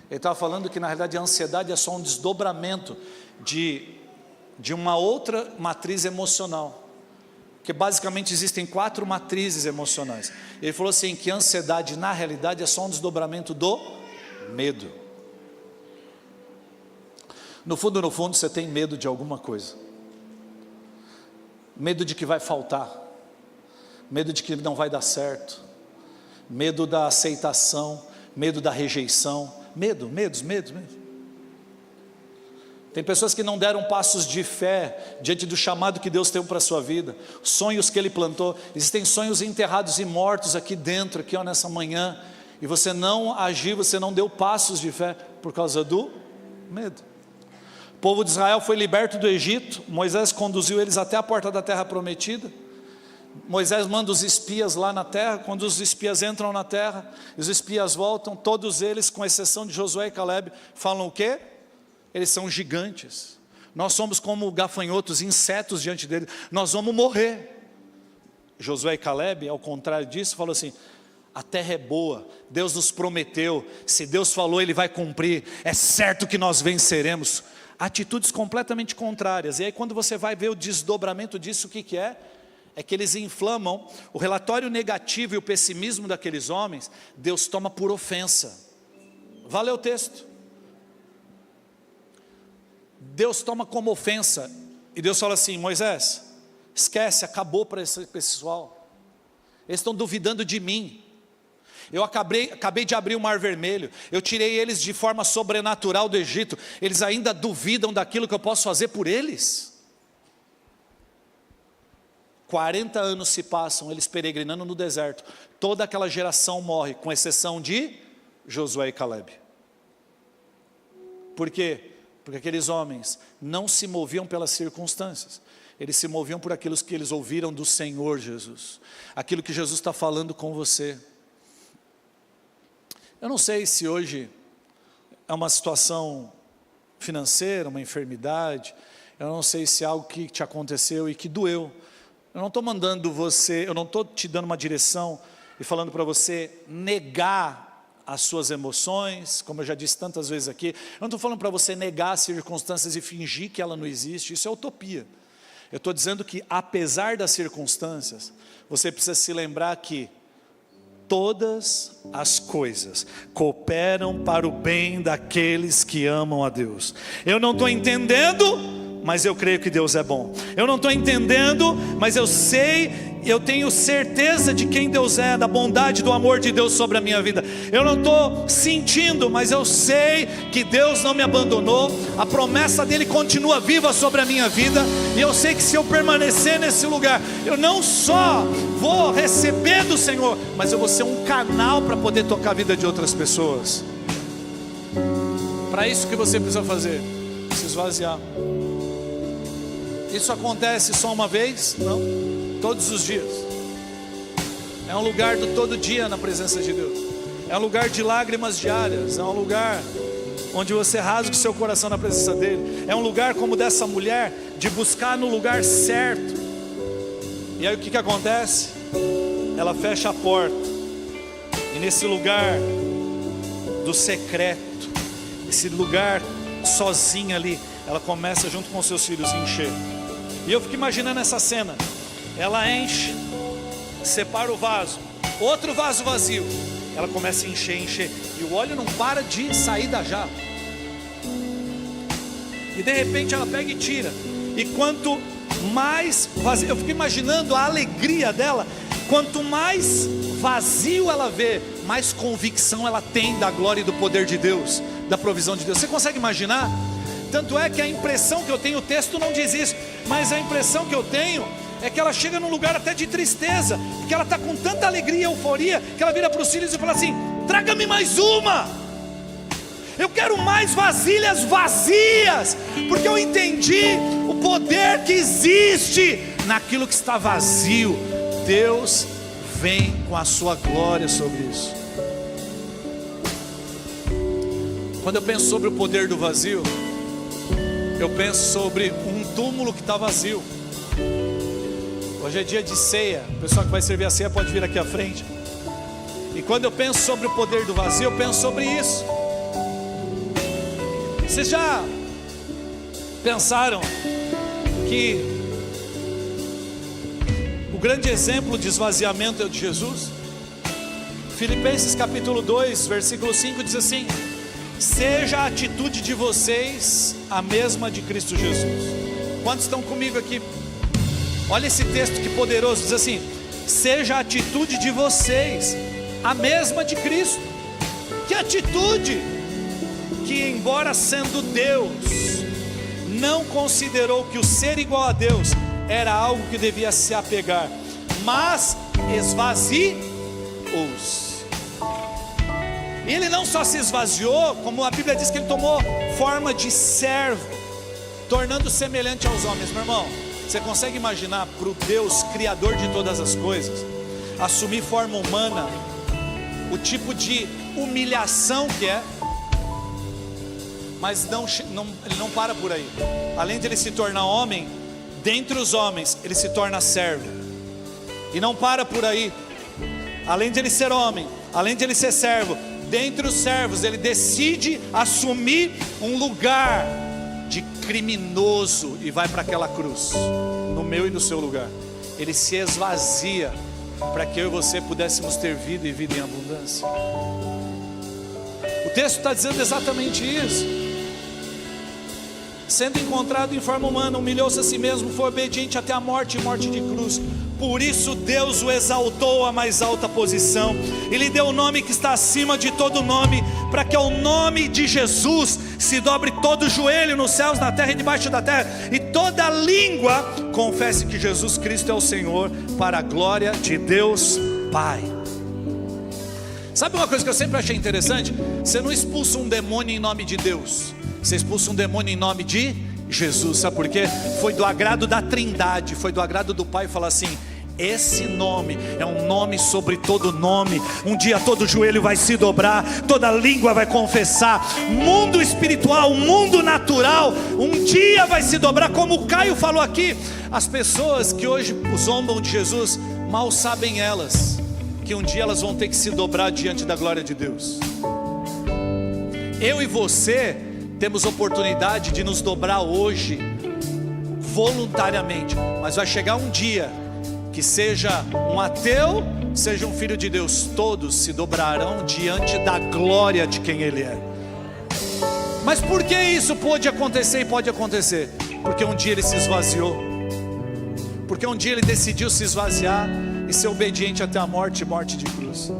Ele estava falando que na realidade a ansiedade é só um desdobramento de uma outra matriz emocional, que basicamente existem 4 matrizes emocionais. Ele falou assim, que a ansiedade na realidade é só um desdobramento do medo. No fundo você tem medo de alguma coisa. Medo de que vai faltar, medo de que não vai dar certo, medo da aceitação, medo da rejeição, medos. Tem pessoas que não deram passos de fé diante do chamado que Deus tem para a sua vida, sonhos que Ele plantou. Existem sonhos enterrados e mortos aqui dentro, aqui nessa manhã, e você não agiu, você não deu passos de fé por causa do medo. O povo de Israel foi liberto do Egito, Moisés conduziu eles até a porta da terra prometida. Moisés manda os espias lá na terra. Quando os espias entram na terra, os espias voltam, todos eles, com exceção de Josué e Caleb, falam o quê? Eles são gigantes, nós somos como gafanhotos, insetos diante deles, nós vamos morrer. Josué e Caleb, ao contrário disso, falou assim: a terra é boa, Deus nos prometeu, se Deus falou Ele vai cumprir, é certo que nós venceremos. Atitudes completamente contrárias. E aí quando você vai ver o desdobramento disso, o que é? é que eles inflamam o relatório negativo e o pessimismo daqueles homens. Deus toma por ofensa. Valeu o texto. Deus toma como ofensa. E Deus fala assim: Moisés, esquece, acabou para esse pessoal. Eles estão duvidando de mim. Eu acabei de abrir o Mar Vermelho. Eu tirei eles de forma sobrenatural do Egito. Eles ainda duvidam daquilo que eu posso fazer por eles. 40 anos se passam, eles peregrinando no deserto. Toda aquela geração morre, com exceção de Josué e Caleb. Por quê? Porque aqueles homens não se moviam pelas circunstâncias. Eles se moviam por aquilo que eles ouviram do Senhor Jesus. Aquilo que Jesus está falando com você. Eu não sei se hoje é uma situação financeira, uma enfermidade. Eu não sei se é algo que te aconteceu e que doeu. Eu não estou mandando você, eu não estou te dando uma direção e falando para você negar as suas emoções, como eu já disse tantas vezes aqui. Eu não estou falando para você negar as circunstâncias e fingir que ela não existe. Isso é utopia. Eu estou dizendo que apesar das circunstâncias, você precisa se lembrar que todas as coisas cooperam para o bem daqueles que amam a Deus. Eu não estou entendendo, mas eu creio que Deus é bom. Eu não estou entendendo, mas eu sei, eu tenho certeza de quem Deus é, da bondade, do amor de Deus sobre a minha vida. Eu não estou sentindo, mas eu sei que Deus não me abandonou. A promessa dele continua viva sobre a minha vida. E eu sei que se eu permanecer nesse lugar, eu não só vou receber do Senhor, mas eu vou ser um canal para poder tocar a vida de outras pessoas. Para isso que você precisa fazer? Se esvaziar. Isso acontece só uma vez? Não, todos os dias. É um lugar do todo dia na presença de Deus. É um lugar de lágrimas diárias. É um lugar onde você rasga o seu coração na presença dele. É um lugar como dessa mulher, de buscar no lugar certo. E aí o que acontece? Ela fecha a porta. E nesse lugar do secreto, esse lugar sozinha ali, ela começa junto com seus filhos a encher. E eu fico imaginando essa cena. Ela enche, separa o vaso, outro vaso vazio. Ela começa a encher. E o óleo não para de sair da jarra. E de repente ela pega e tira. E quanto mais vazio, eu fico imaginando a alegria dela. Quanto mais vazio ela vê, mais convicção ela tem da glória e do poder de Deus, da provisão de Deus. Você consegue imaginar? Tanto é que a impressão que eu tenho, o texto não diz isso, mas a impressão que eu tenho é que ela chega num lugar até de tristeza, porque ela está com tanta alegria e euforia, que ela vira para os filhos e fala assim: traga-me mais uma, eu quero mais vasilhas vazias, porque eu entendi o poder que existe naquilo que está vazio. Deus vem com a sua glória sobre isso. Quando eu penso sobre o poder do vazio, eu penso sobre um túmulo que está vazio. Hoje é dia de ceia. O pessoal que vai servir a ceia pode vir aqui à frente. E quando eu penso sobre o poder do vazio, eu penso sobre isso. Vocês já pensaram que o grande exemplo de esvaziamento é o de Jesus? Filipenses capítulo 2, versículo 5 diz assim: seja a atitude de vocês a mesma de Cristo Jesus. Quantos estão comigo aqui? Olha esse texto que poderoso, diz assim: seja a atitude de vocês a mesma de Cristo. Que atitude? Que embora sendo Deus, não considerou que o ser igual a Deus era algo que devia se apegar, mas esvaziou-se. Ele não só se esvaziou, como a Bíblia diz que ele tomou forma de servo, tornando semelhante aos homens. Meu irmão, você consegue imaginar para o Deus criador de todas as coisas assumir forma humana, o tipo de humilhação que é? Mas ele não para por aí. Além de ele se tornar homem, dentre os homens ele se torna servo. E não para por aí. Além de ele ser homem, além de ele ser servo, dentre os servos ele decide assumir um lugar de criminoso e vai para aquela cruz, no meu e no seu lugar. Ele se esvazia para que eu e você pudéssemos ter vida e vida em abundância. O texto está dizendo exatamente isso. Sendo encontrado em forma humana, humilhou-se a si mesmo, foi obediente até a morte e morte de cruz. Por isso Deus o exaltou à mais alta posição e lhe deu o nome que está acima de todo nome, para que ao nome de Jesus se dobre todo joelho nos céus, na terra e debaixo da terra, e toda língua confesse que Jesus Cristo é o Senhor, para a glória de Deus Pai. Sabe uma coisa que eu sempre achei interessante? Você não expulsa um demônio em nome de Deus, você expulsa um demônio em nome de Jesus. Sabe por quê? Foi do agrado da Trindade, foi do agrado do Pai falar assim: esse nome é um nome sobre todo nome. Um dia todo joelho vai se dobrar, toda língua vai confessar. Mundo espiritual, mundo natural, um dia vai se dobrar. Como o Caio falou aqui, as pessoas que hoje zombam de Jesus, mal sabem elas que um dia elas vão ter que se dobrar diante da glória de Deus. Eu e você temos oportunidade de nos dobrar hoje voluntariamente, mas vai chegar um dia que seja um ateu, seja um filho de Deus, todos se dobrarão diante da glória de quem Ele é. Mas por que isso pode acontecer e pode acontecer? Porque um dia Ele se esvaziou, porque um dia Ele decidiu se esvaziar e ser obediente até a morte e morte de cruz.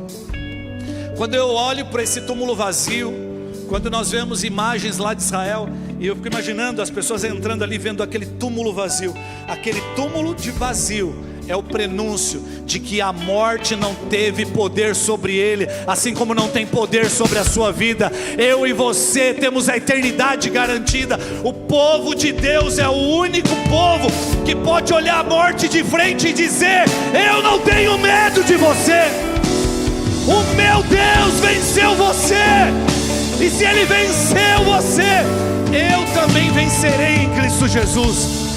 Quando eu olho para esse túmulo vazio, quando nós vemos imagens lá de Israel, e eu fico imaginando as pessoas entrando ali, vendo aquele túmulo vazio. Aquele túmulo de vazio é o prenúncio de que a morte não teve poder sobre ele, assim como não tem poder sobre a sua vida. Eu e você temos a eternidade garantida. O povo de Deus é o único povo que pode olhar a morte de frente e dizer: eu não tenho medo de você, o meu Deus venceu você. E se Ele venceu você, eu também vencerei em Cristo Jesus.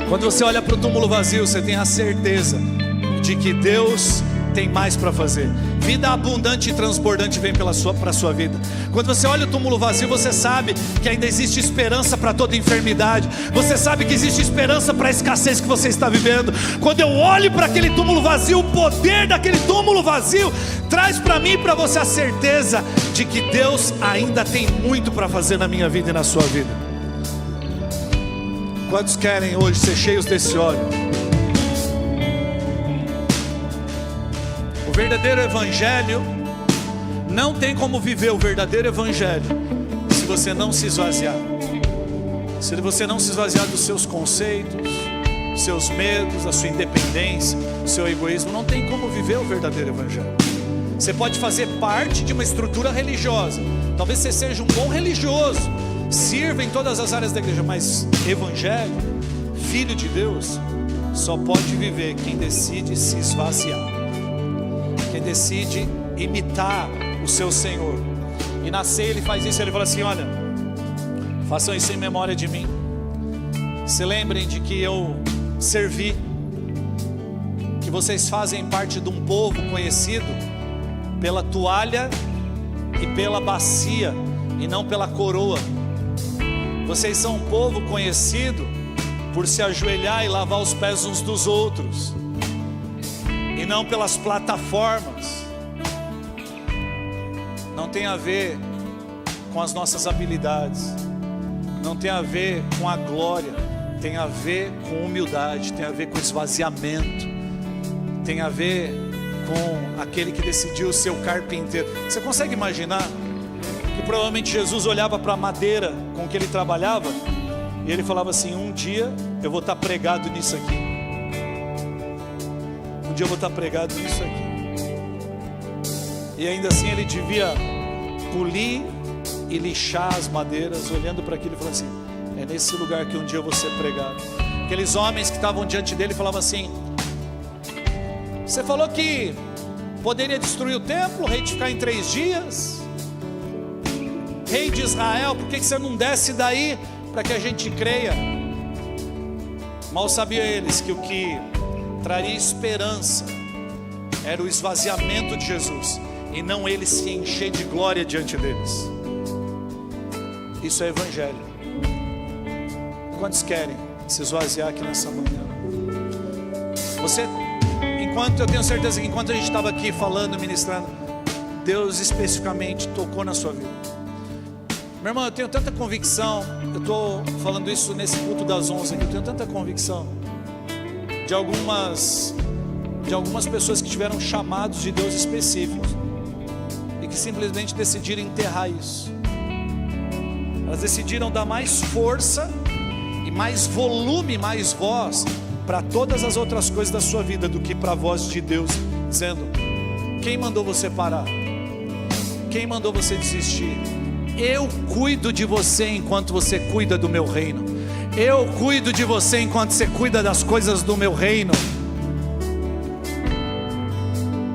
Quando você olha para o túmulo vazio, você tem a certeza de que Deus tem mais para fazer. Vida abundante e transbordante vem para a sua vida. Quando você olha o túmulo vazio, você sabe que ainda existe esperança para toda enfermidade. Você sabe que existe esperança para a escassez que você está vivendo. Quando eu olho para aquele túmulo vazio, o poder daquele túmulo vazio traz para mim e para você a certeza de que Deus ainda tem muito para fazer na minha vida e na sua vida. Quantos querem hoje ser cheios desse óleo? O verdadeiro evangelho, não tem como viver o verdadeiro evangelho se você não se esvaziar. Se você não se esvaziar dos seus conceitos, dos seus medos, da sua independência, do seu egoísmo, não tem como viver o verdadeiro evangelho. Você pode fazer parte de uma estrutura religiosa, talvez você seja um bom religioso, sirva em todas as áreas da igreja, mas evangelho, filho de Deus, só pode viver quem decide se esvaziar, quem decide imitar o seu Senhor. E na ceia Ele faz isso, Ele fala assim: olha, façam isso em memória de mim. Se lembrem de que eu servi, que vocês fazem parte de um povo conhecido pela toalha e pela bacia, e não pela coroa. Vocês são um povo conhecido por se ajoelhar e lavar os pés uns dos outros, e não pelas plataformas. Não tem a ver com as nossas habilidades, não tem a ver com a glória, tem a ver com humildade, tem a ver com esvaziamento, tem a ver com aquele que decidiu ser o carpinteiro. Você consegue imaginar que provavelmente Jesus olhava para a madeira com que ele trabalhava e ele falava assim: um dia eu vou estar pregado nisso aqui, um dia eu vou estar pregado nisso aqui. E ainda assim ele devia polir e lixar as madeiras, olhando para aquilo e falando assim: é nesse lugar que um dia eu vou ser pregado. Aqueles homens que estavam diante dele falavam assim: você falou que poderia destruir o templo, reedificar em 3 dias, Rei de Israel, por que você não desce daí para que a gente creia? Mal sabiam eles que o que traria esperança era o esvaziamento de Jesus, e não ele se encher de glória diante deles. Isso é evangelho. Quantos querem se esvaziar aqui nessa manhã? Eu tenho certeza que enquanto a gente estava aqui falando, ministrando, Deus especificamente tocou na sua vida. Meu irmão, eu tenho tanta convicção, eu estou falando isso nesse culto das 11 aqui, eu tenho tanta convicção de algumas pessoas que tiveram chamados de Deus específicos e que simplesmente decidiram enterrar isso. Elas decidiram dar mais força e mais volume, mais voz para todas as outras coisas da sua vida do que para a voz de Deus, dizendo: quem mandou você parar? Quem mandou você desistir? Eu cuido de você enquanto você cuida do meu reino. Eu cuido de você enquanto você cuida das coisas do meu reino.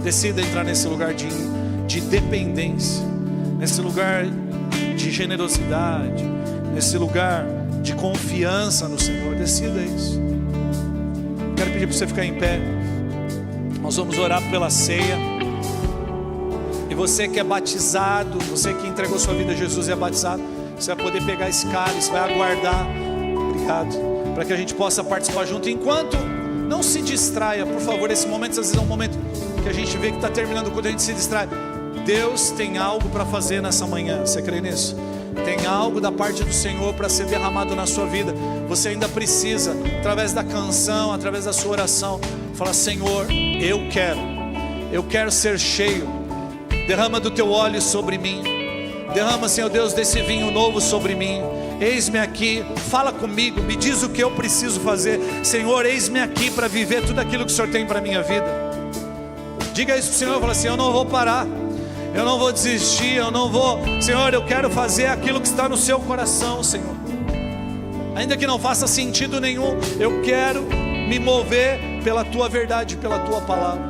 Decida entrar nesse lugar de dependência, nesse lugar de generosidade, nesse lugar de confiança no Senhor. Decida isso. Quero pedir para você ficar em pé. Nós vamos orar pela ceia. E você que é batizado, você que entregou sua vida a Jesus e é batizado, você vai poder pegar esse cálice, vai aguardar. Obrigado. Para que a gente possa participar junto. Enquanto, não se distraia, por favor. Esse momento, às vezes é um momento que a gente vê que está terminando, quando a gente se distrai. Deus tem algo para fazer nessa manhã. Você crê nisso? Tem algo da parte do Senhor para ser derramado na sua vida. Você ainda precisa, através da canção, através da sua oração, falar: Senhor, eu quero ser cheio. Derrama do teu óleo sobre mim. Derrama, Senhor Deus, desse vinho novo sobre mim. Eis-me aqui, fala comigo, me diz o que eu preciso fazer. Senhor, eis-me aqui para viver tudo aquilo que o Senhor tem para a minha vida. Diga isso para o Senhor, fala assim: eu não vou parar, eu não vou desistir, eu não vou. Senhor, eu quero fazer aquilo que está no seu coração, Senhor. Ainda que não faça sentido nenhum, eu quero me mover pela tua verdade, pela tua palavra.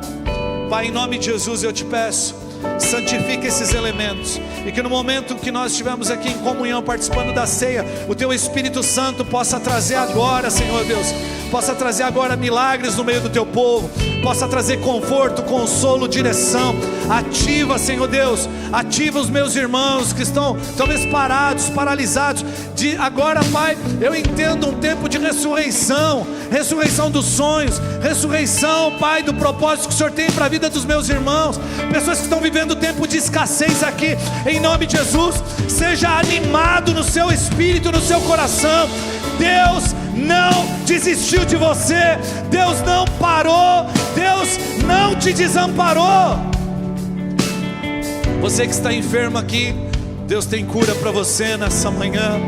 Pai, em nome de Jesus eu te peço, santifica esses elementos, e que no momento que nós estivermos aqui em comunhão, participando da ceia, o teu Espírito Santo possa trazer agora, Senhor Deus, possa trazer agora milagres no meio do teu povo, possa trazer conforto, consolo, direção. Ativa, Senhor Deus, ativa os meus irmãos que estão talvez parados, paralisados. Agora, Pai, eu entendo um tempo de ressurreição, ressurreição dos sonhos, ressurreição, Pai, do propósito que o Senhor tem para a vida dos meus irmãos. Pessoas que estão vivendo tempo de escassez aqui, em nome de Jesus, seja animado no seu espírito, no seu coração. Deus não desistiu de você, Deus não parou, Deus não te desamparou. Você que está enfermo aqui, Deus tem cura para você nessa manhã.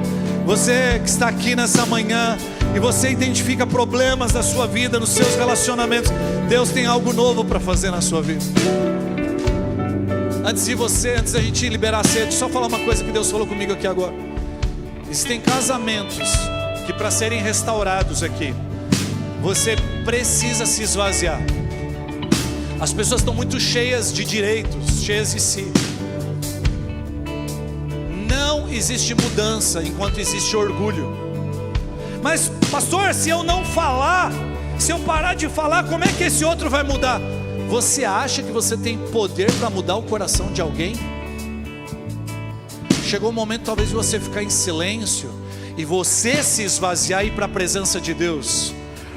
Você que está aqui nessa manhã e você identifica problemas da sua vida, nos seus relacionamentos, Deus tem algo novo para fazer na sua vida. Antes da gente liberar a ceia, deixa eu só falar uma coisa que Deus falou comigo aqui agora. Existem casamentos que, para serem restaurados aqui, você precisa se esvaziar. As pessoas estão muito cheias de direitos, cheias de si. Não existe mudança enquanto existe orgulho. Mas pastor, se eu não falar, se eu parar de falar, como é que esse outro vai mudar? Você acha que você tem poder para mudar o coração de alguém? Chegou o momento talvez de você ficar em silêncio e você se esvaziar e ir para a presença de Deus.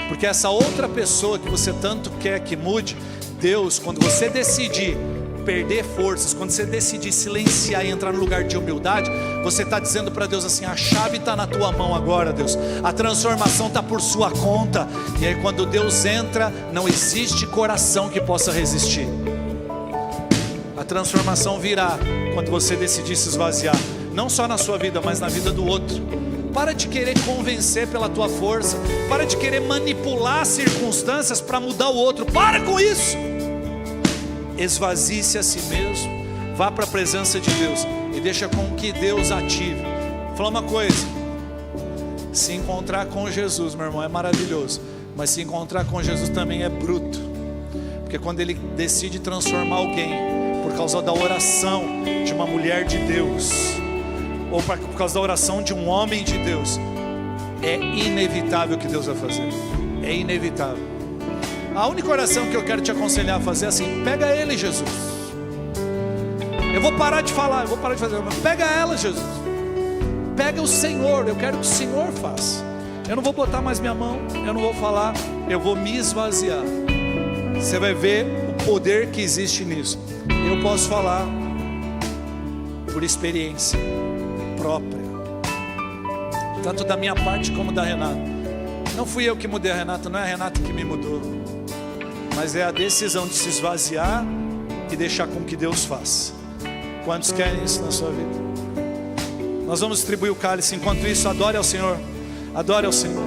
Porque essa outra pessoa que você tanto quer que mude, Deus, quando você decidir perder forças, quando você decidir silenciar e entrar no lugar de humildade, você está dizendo para Deus assim: a chave está na tua mão agora, Deus, a transformação está por sua conta. E aí quando Deus entra, não existe coração que possa resistir. A transformação virá quando você decidir se esvaziar, não só na sua vida, mas na vida do outro. Para de querer convencer pela tua força, para de querer manipular circunstâncias para mudar o outro. Para com isso. Esvazie-se a si mesmo, vá para a presença de Deus e deixa com que Deus ative. Vou falar uma coisa: se encontrar com Jesus, meu irmão, é maravilhoso, mas se encontrar com Jesus também é bruto. Porque quando Ele decide transformar alguém por causa da oração de uma mulher de Deus, ou por causa da oração de um homem de Deus, é inevitável o que Deus vai fazer. É inevitável. A única oração que eu quero te aconselhar a fazer é assim: pega Ele, Jesus. Eu vou parar de falar, eu vou parar de fazer, mas pega ela, Jesus. Pega o Senhor, eu quero que o Senhor faça. Eu não vou botar mais minha mão, eu não vou falar, eu vou me esvaziar. Você vai ver o poder que existe nisso. Eu posso falar por experiência própria, tanto da minha parte como da Renata. Não fui eu que mudei a Renata, não é a Renata que me mudou, mas é a decisão de se esvaziar e deixar com que Deus faça. Quantos querem isso na sua vida? Nós vamos distribuir o cálice. Enquanto isso, adore ao Senhor. Adore ao Senhor.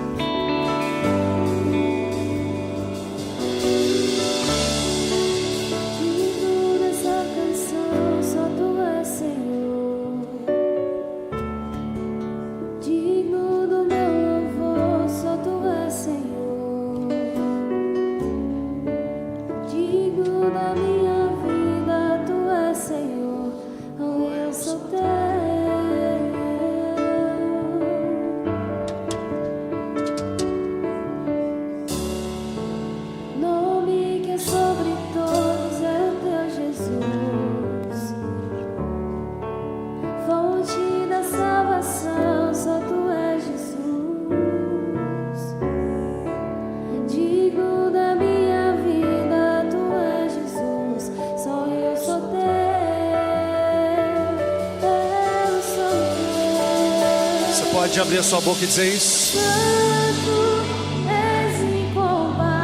Pode abrir a sua boca e dizer isso. Santo, és incomparável,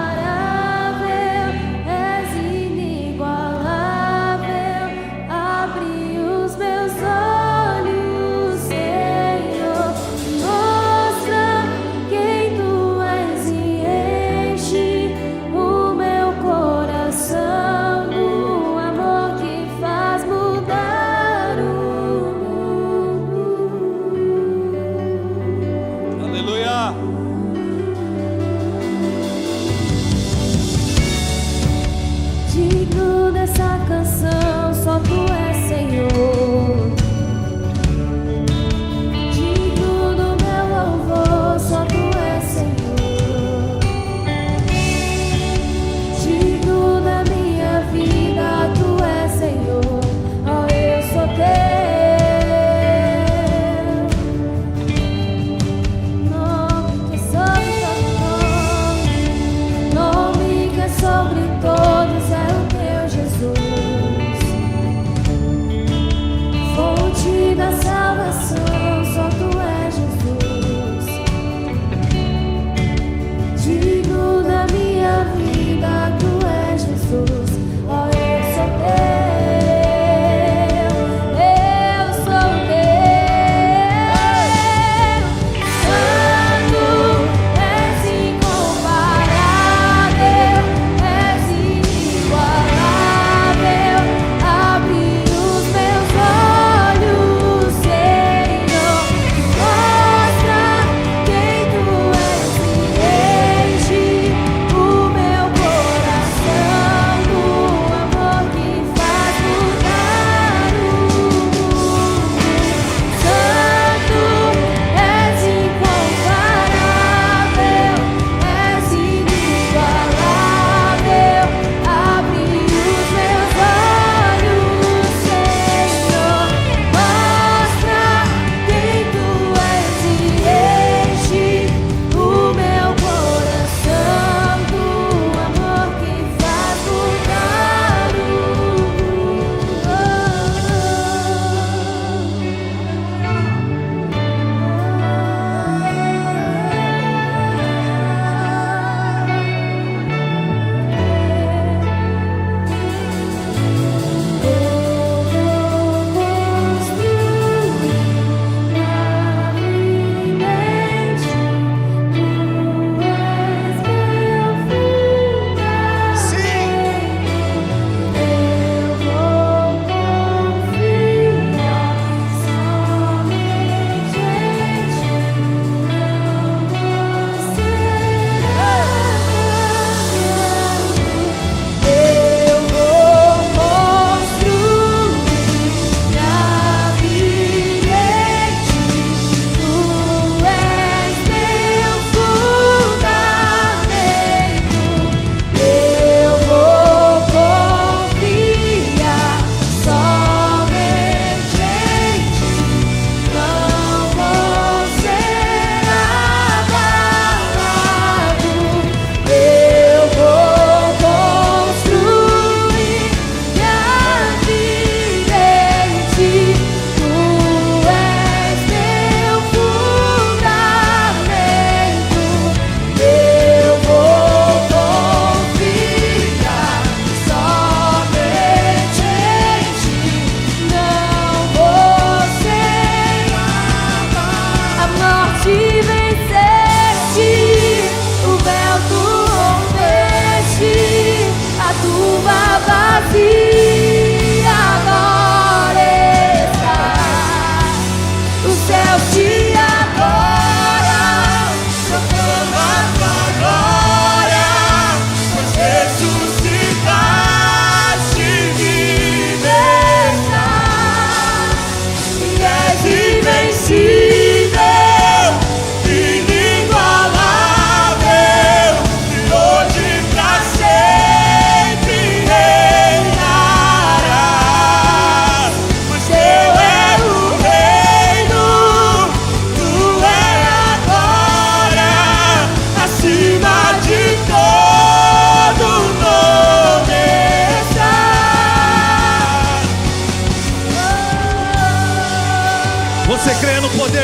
és inigualável. Abre os meus olhos, Senhor. Mostra quem tu és e enche o meu coração do amor que faz mudar o mundo. Aleluia.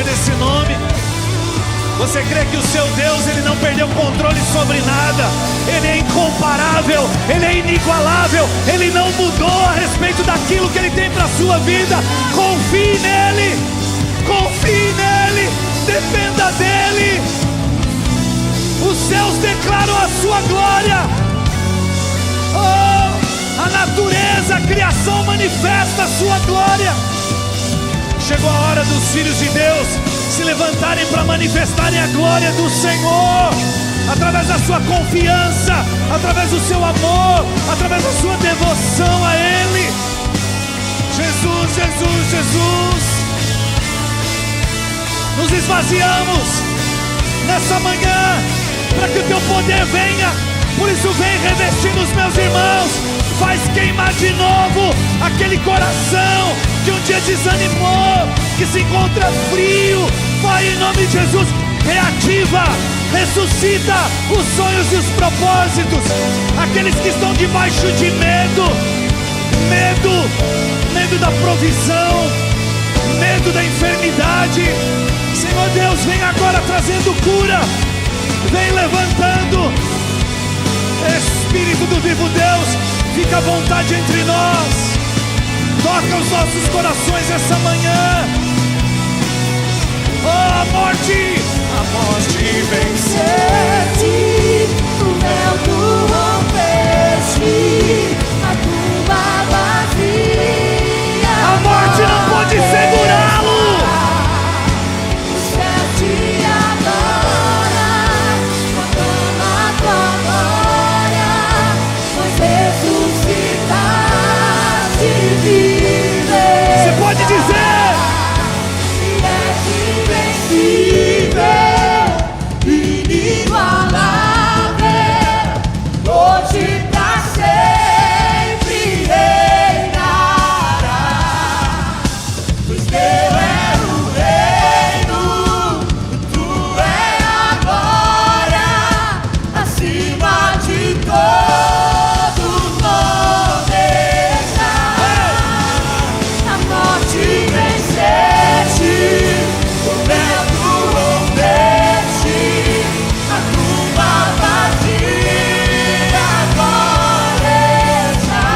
poder desse nome? Você crê que o seu Deus, Ele não perdeu controle sobre nada? Ele é incomparável, Ele é inigualável, Ele não mudou a respeito daquilo que Ele tem para a sua vida. Confie nele, dependa dele. Os céus declaram a sua glória. Oh, a natureza, a criação manifesta a sua glória. Chegou a hora dos filhos de Deus se levantarem para manifestarem a glória do Senhor, através da sua confiança, através do seu amor, através da sua devoção a Ele. Jesus, Jesus, Jesus. Nos esvaziamos nessa manhã para que o teu poder venha. Por isso vem revestindo os meus irmãos. Faz queimar de novo aquele coração que um dia desanimou, que se encontra frio. Vai em nome de Jesus, reativa, ressuscita os sonhos e os propósitos. Aqueles que estão debaixo de medo da provisão, medo da enfermidade. Senhor Deus, vem agora trazendo cura, vem levantando. Espírito do vivo Deus, fica à vontade entre nós. Toca os nossos corações essa manhã. Oh, a morte venceste, o véu tu rompeste, a tumba vazia. A morte não pode segurá-lo. O céu te adora, proclama a tua glória, pois ressuscitaste e vives. Você pode dizer: inigualável, hoje pra sempre reinará, pois teu é o reino, tu é a glória, acima de todo nome está. A morte venceste, o véu tu rompeste, a tumba vazia agora está.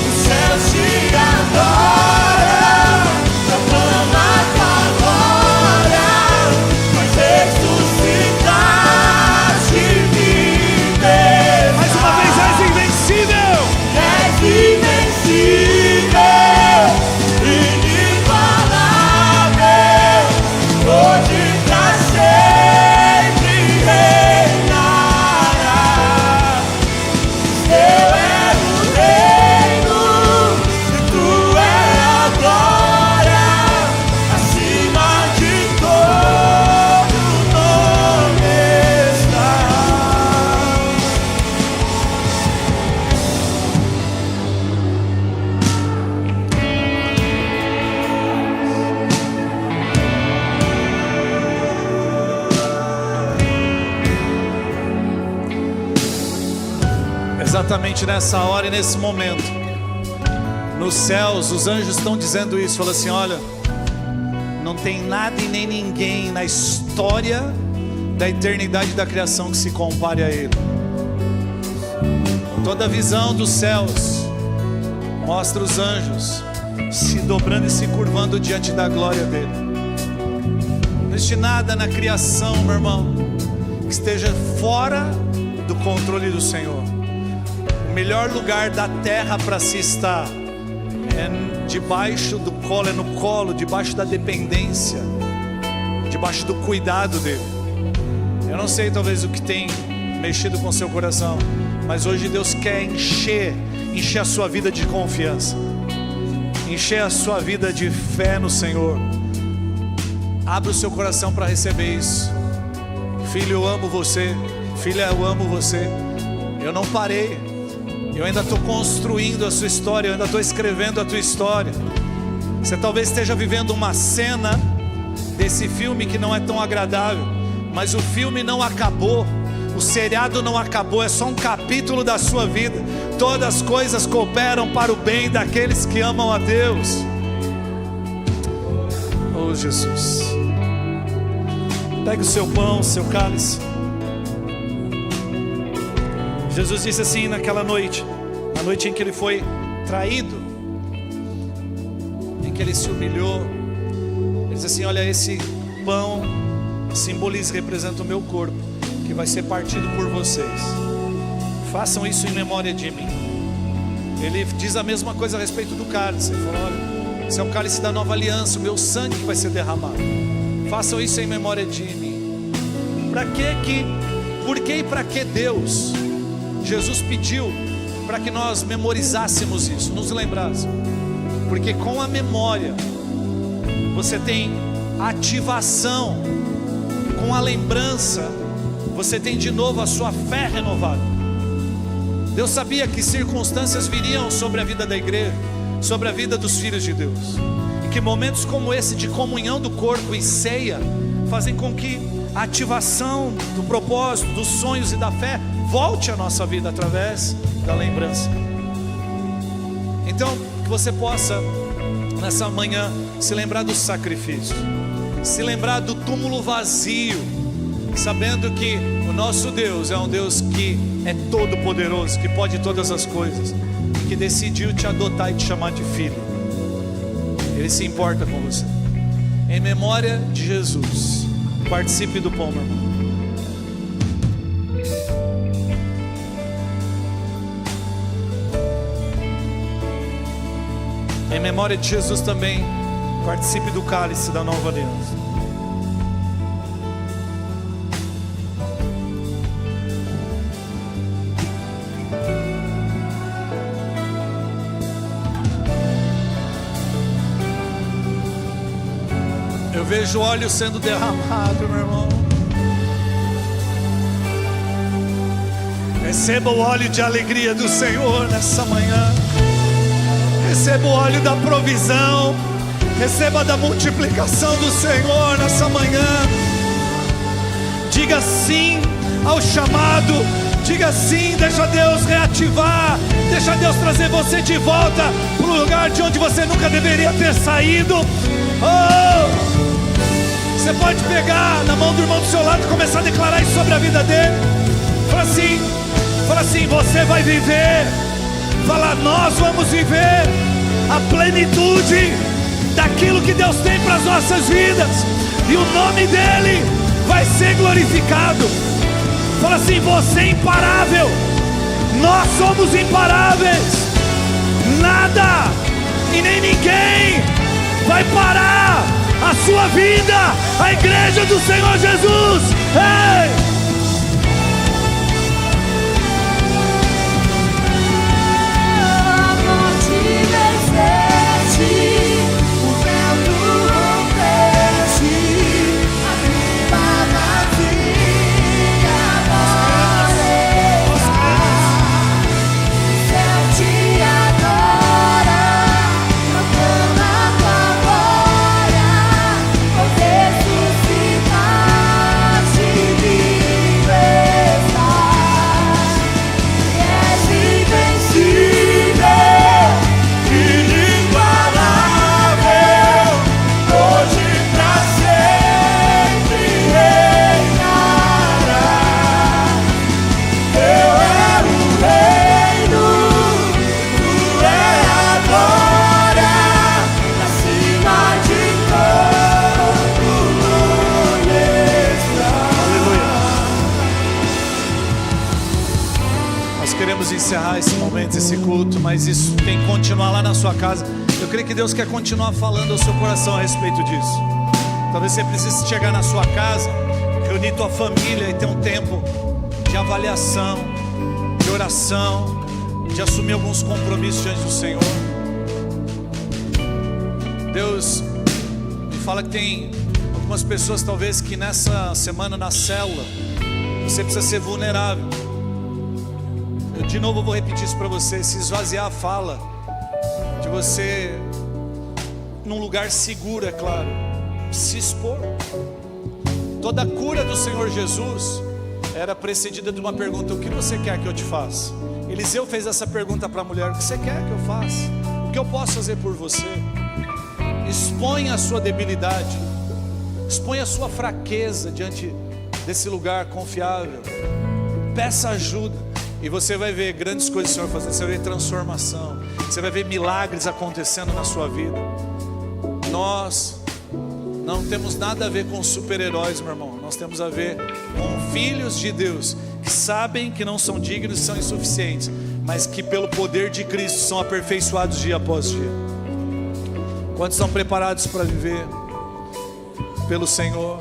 Os céus te adoram, proclama a tua glória, pois ressuscitaste e vives. mais uma vez, és invencível. És invencível, inigualável, hoje pra sempre reinará. Teu é o reino, e tu é a glória, acima de todo nome está. Exatamente nessa hora e nesse momento, nos céus, os anjos estão dizendo isso. Fala assim: olha, não tem nada e nem ninguém na história da eternidade da criação que se compare a Ele. Toda a visão dos céus mostra os anjos se dobrando e se curvando diante da glória dele. Não existe nada na criação, meu irmão, que esteja fora do controle do Senhor. O melhor lugar da terra para se estar é debaixo do colo, é no colo, debaixo da dependência, debaixo do cuidado dele. Eu não sei talvez o que tem mexido com seu coração, mas hoje Deus quer encher a sua vida de confiança, encher a sua vida de fé no Senhor. Abra o seu coração para receber isso. Filho, eu amo você. Filha, eu amo você. Eu não parei. Eu ainda estou construindo a sua história. Eu ainda estou escrevendo a tua história. Você talvez esteja vivendo uma cena desse filme que não é tão agradável, mas o filme não acabou. O seriado não acabou, é só um capítulo da sua vida. Todas as coisas cooperam para o bem daqueles que amam a Deus. Oh, Oh Jesus, pegue o seu pão, o seu cálice. Jesus disse assim naquela noite, a noite em que ele foi traído, em que ele se humilhou, ele disse assim: olha, esse pão simboliza, representa o meu corpo, que vai ser partido por vocês. Façam isso em memória de mim. Ele diz a mesma coisa a respeito do cálice. Ele falou: olha, esse é o cálice da nova aliança, o meu sangue que vai ser derramado. Façam isso em memória de mim. Por que e para que Deus, Jesus pediu para que nós memorizássemos isso, nos lembrássemos? Porque com a memória você tem ativação, com a lembrança você tem de novo a sua fé renovada. Deus sabia que circunstâncias viriam sobre a vida da igreja, sobre a vida dos filhos de Deus, e que momentos como esse de comunhão do corpo e ceia fazem com que a ativação do propósito, dos sonhos e da fé volte à nossa vida através da lembrança. Então, que você possa nessa manhã se lembrar do sacrifício, se lembrar do túmulo vazio, sabendo que o nosso Deus é um Deus que é todo poderoso, que pode todas as coisas, que decidiu te adotar e te chamar de filho. Ele se importa com você. Em memória de Jesus, participe do pão, meu irmão. Em memória de Jesus também, participe do cálice da nova aliança. Eu vejo óleo sendo derramado, meu irmão. Receba o óleo de alegria do Senhor nessa manhã. Receba o óleo da provisão. Receba da multiplicação do Senhor nessa manhã. Diga sim ao chamado. Diga sim, deixa Deus reativar. Deixa Deus trazer você de volta para o lugar de onde você nunca deveria ter saído. Oh! Você pode pegar na mão do irmão do seu lado e começar a declarar isso sobre a vida dele. Fala assim, você vai viver. Fala, nós vamos viver a plenitude daquilo que Deus tem para as nossas vidas, e o nome dele vai ser glorificado. Fala assim, você é imparável. Nós somos imparáveis. Nada e nem ninguém vai parar a sua vida, a igreja do Senhor Jesus. Ei! Encerrar esse momento, esse culto, mas isso tem que continuar lá na sua casa. Eu creio que Deus quer continuar falando ao seu coração a respeito disso. Talvez você precise chegar na sua casa, reunir tua família e ter um tempo de avaliação, de oração, de assumir alguns compromissos diante do Senhor. Deus me fala que tem algumas pessoas talvez que nessa semana na célula você precisa ser vulnerável. De novo eu vou repetir isso para você. Se esvaziar a fala de você num lugar seguro, é claro, se expor. Toda a cura do Senhor Jesus era precedida de uma pergunta: o que você quer que eu te faça? Eliseu fez essa pergunta para a mulher: o que você quer que eu faça? O que eu posso fazer por você? Expõe a sua debilidade, expõe a sua fraqueza diante desse lugar confiável. Peça ajuda e você vai ver grandes coisas do Senhor fazendo. Você vai ver transformação, você vai ver milagres acontecendo na sua vida. Nós não temos nada a ver com super-heróis, meu irmão. Nós temos a ver com filhos de Deus que sabem que não são dignos e são insuficientes, mas que pelo poder de Cristo são aperfeiçoados dia após dia. Quantos estão preparados para viver pelo Senhor?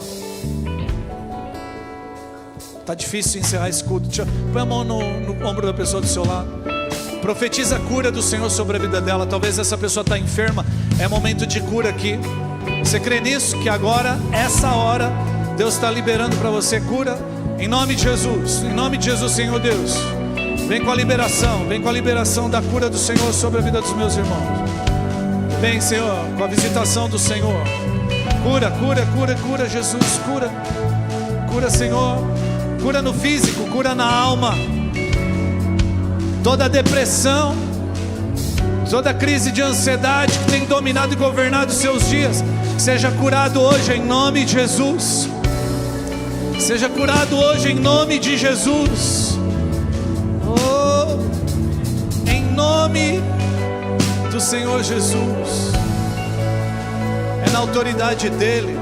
Está difícil encerrar esse culto. Põe a mão no ombro da pessoa do seu lado. Profetiza a cura do Senhor sobre a vida dela. Talvez essa pessoa está enferma. É momento de cura aqui. Você crê nisso? Que agora, essa hora, Deus está liberando para você cura? Em nome de Jesus. Em nome de Jesus, Senhor Deus. Vem com a liberação. Vem com a liberação da cura do Senhor sobre a vida dos meus irmãos. Vem, Senhor, com a visitação do Senhor. Cura, cura, cura, cura, Jesus. Cura. Cura, Senhor. Cura no físico, cura na alma. Toda depressão, toda crise de ansiedade que tem dominado e governado os seus dias, seja curado hoje em nome de Jesus. Seja curado hoje em nome de Jesus. Oh, em nome do Senhor Jesus. É na autoridade dEle.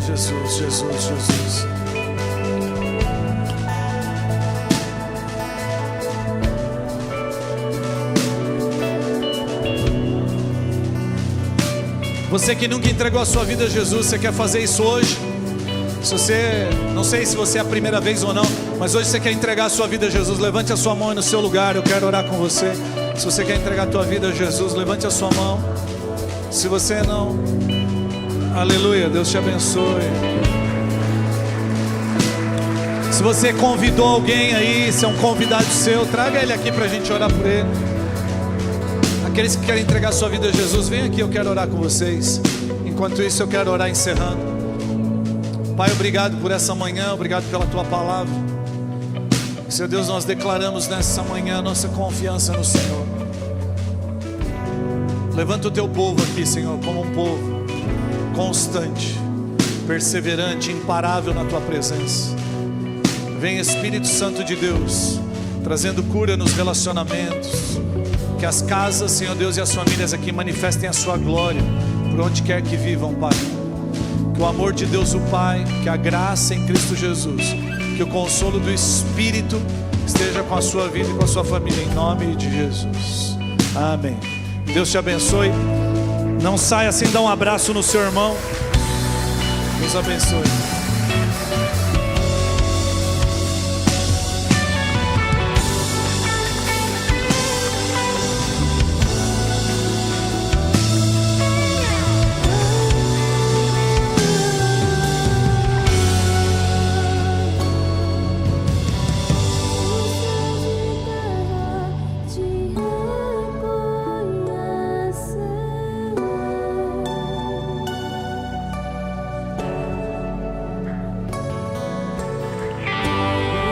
Jesus, Jesus, Jesus. Você que nunca entregou a sua vida a Jesus, você quer fazer isso hoje? Se você, não sei se você é a primeira vez ou não, mas hoje você quer entregar a sua vida a Jesus, levante a sua mão aí no seu lugar, eu quero orar com você. Se você quer entregar a tua vida a Jesus, levante a sua mão. Se você não, aleluia, Deus te abençoe. Se você convidou alguém aí, se é um convidado seu, traga ele aqui para a gente orar por ele. Aqueles que querem entregar sua vida a Jesus, vem aqui, eu quero orar com vocês. Enquanto isso eu quero orar encerrando. Pai, obrigado por essa manhã, obrigado pela tua palavra. Senhor Deus, nós declaramos nessa manhã nossa confiança no Senhor. Levanta o teu povo aqui, Senhor, como um povo constante, perseverante, imparável na tua presença. Vem Espírito Santo de Deus, trazendo cura nos relacionamentos. Que as casas, Senhor Deus, e as famílias aqui manifestem a sua glória por onde quer que vivam, Pai. Que o amor de Deus o Pai, que a graça em Cristo Jesus, que o consolo do Espírito esteja com a sua vida e com a sua família, em nome de Jesus. Amém. Deus te abençoe. Não saia sem dar um abraço no seu irmão. Deus abençoe.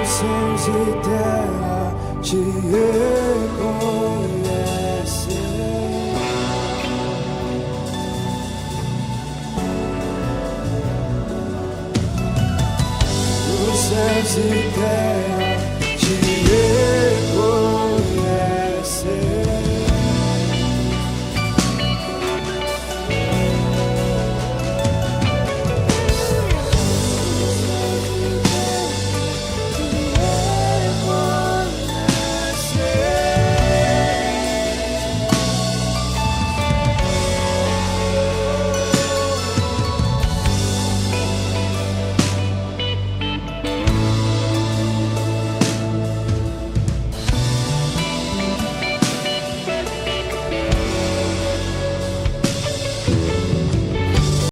Céus e terra te reconhecem. Os céus e terra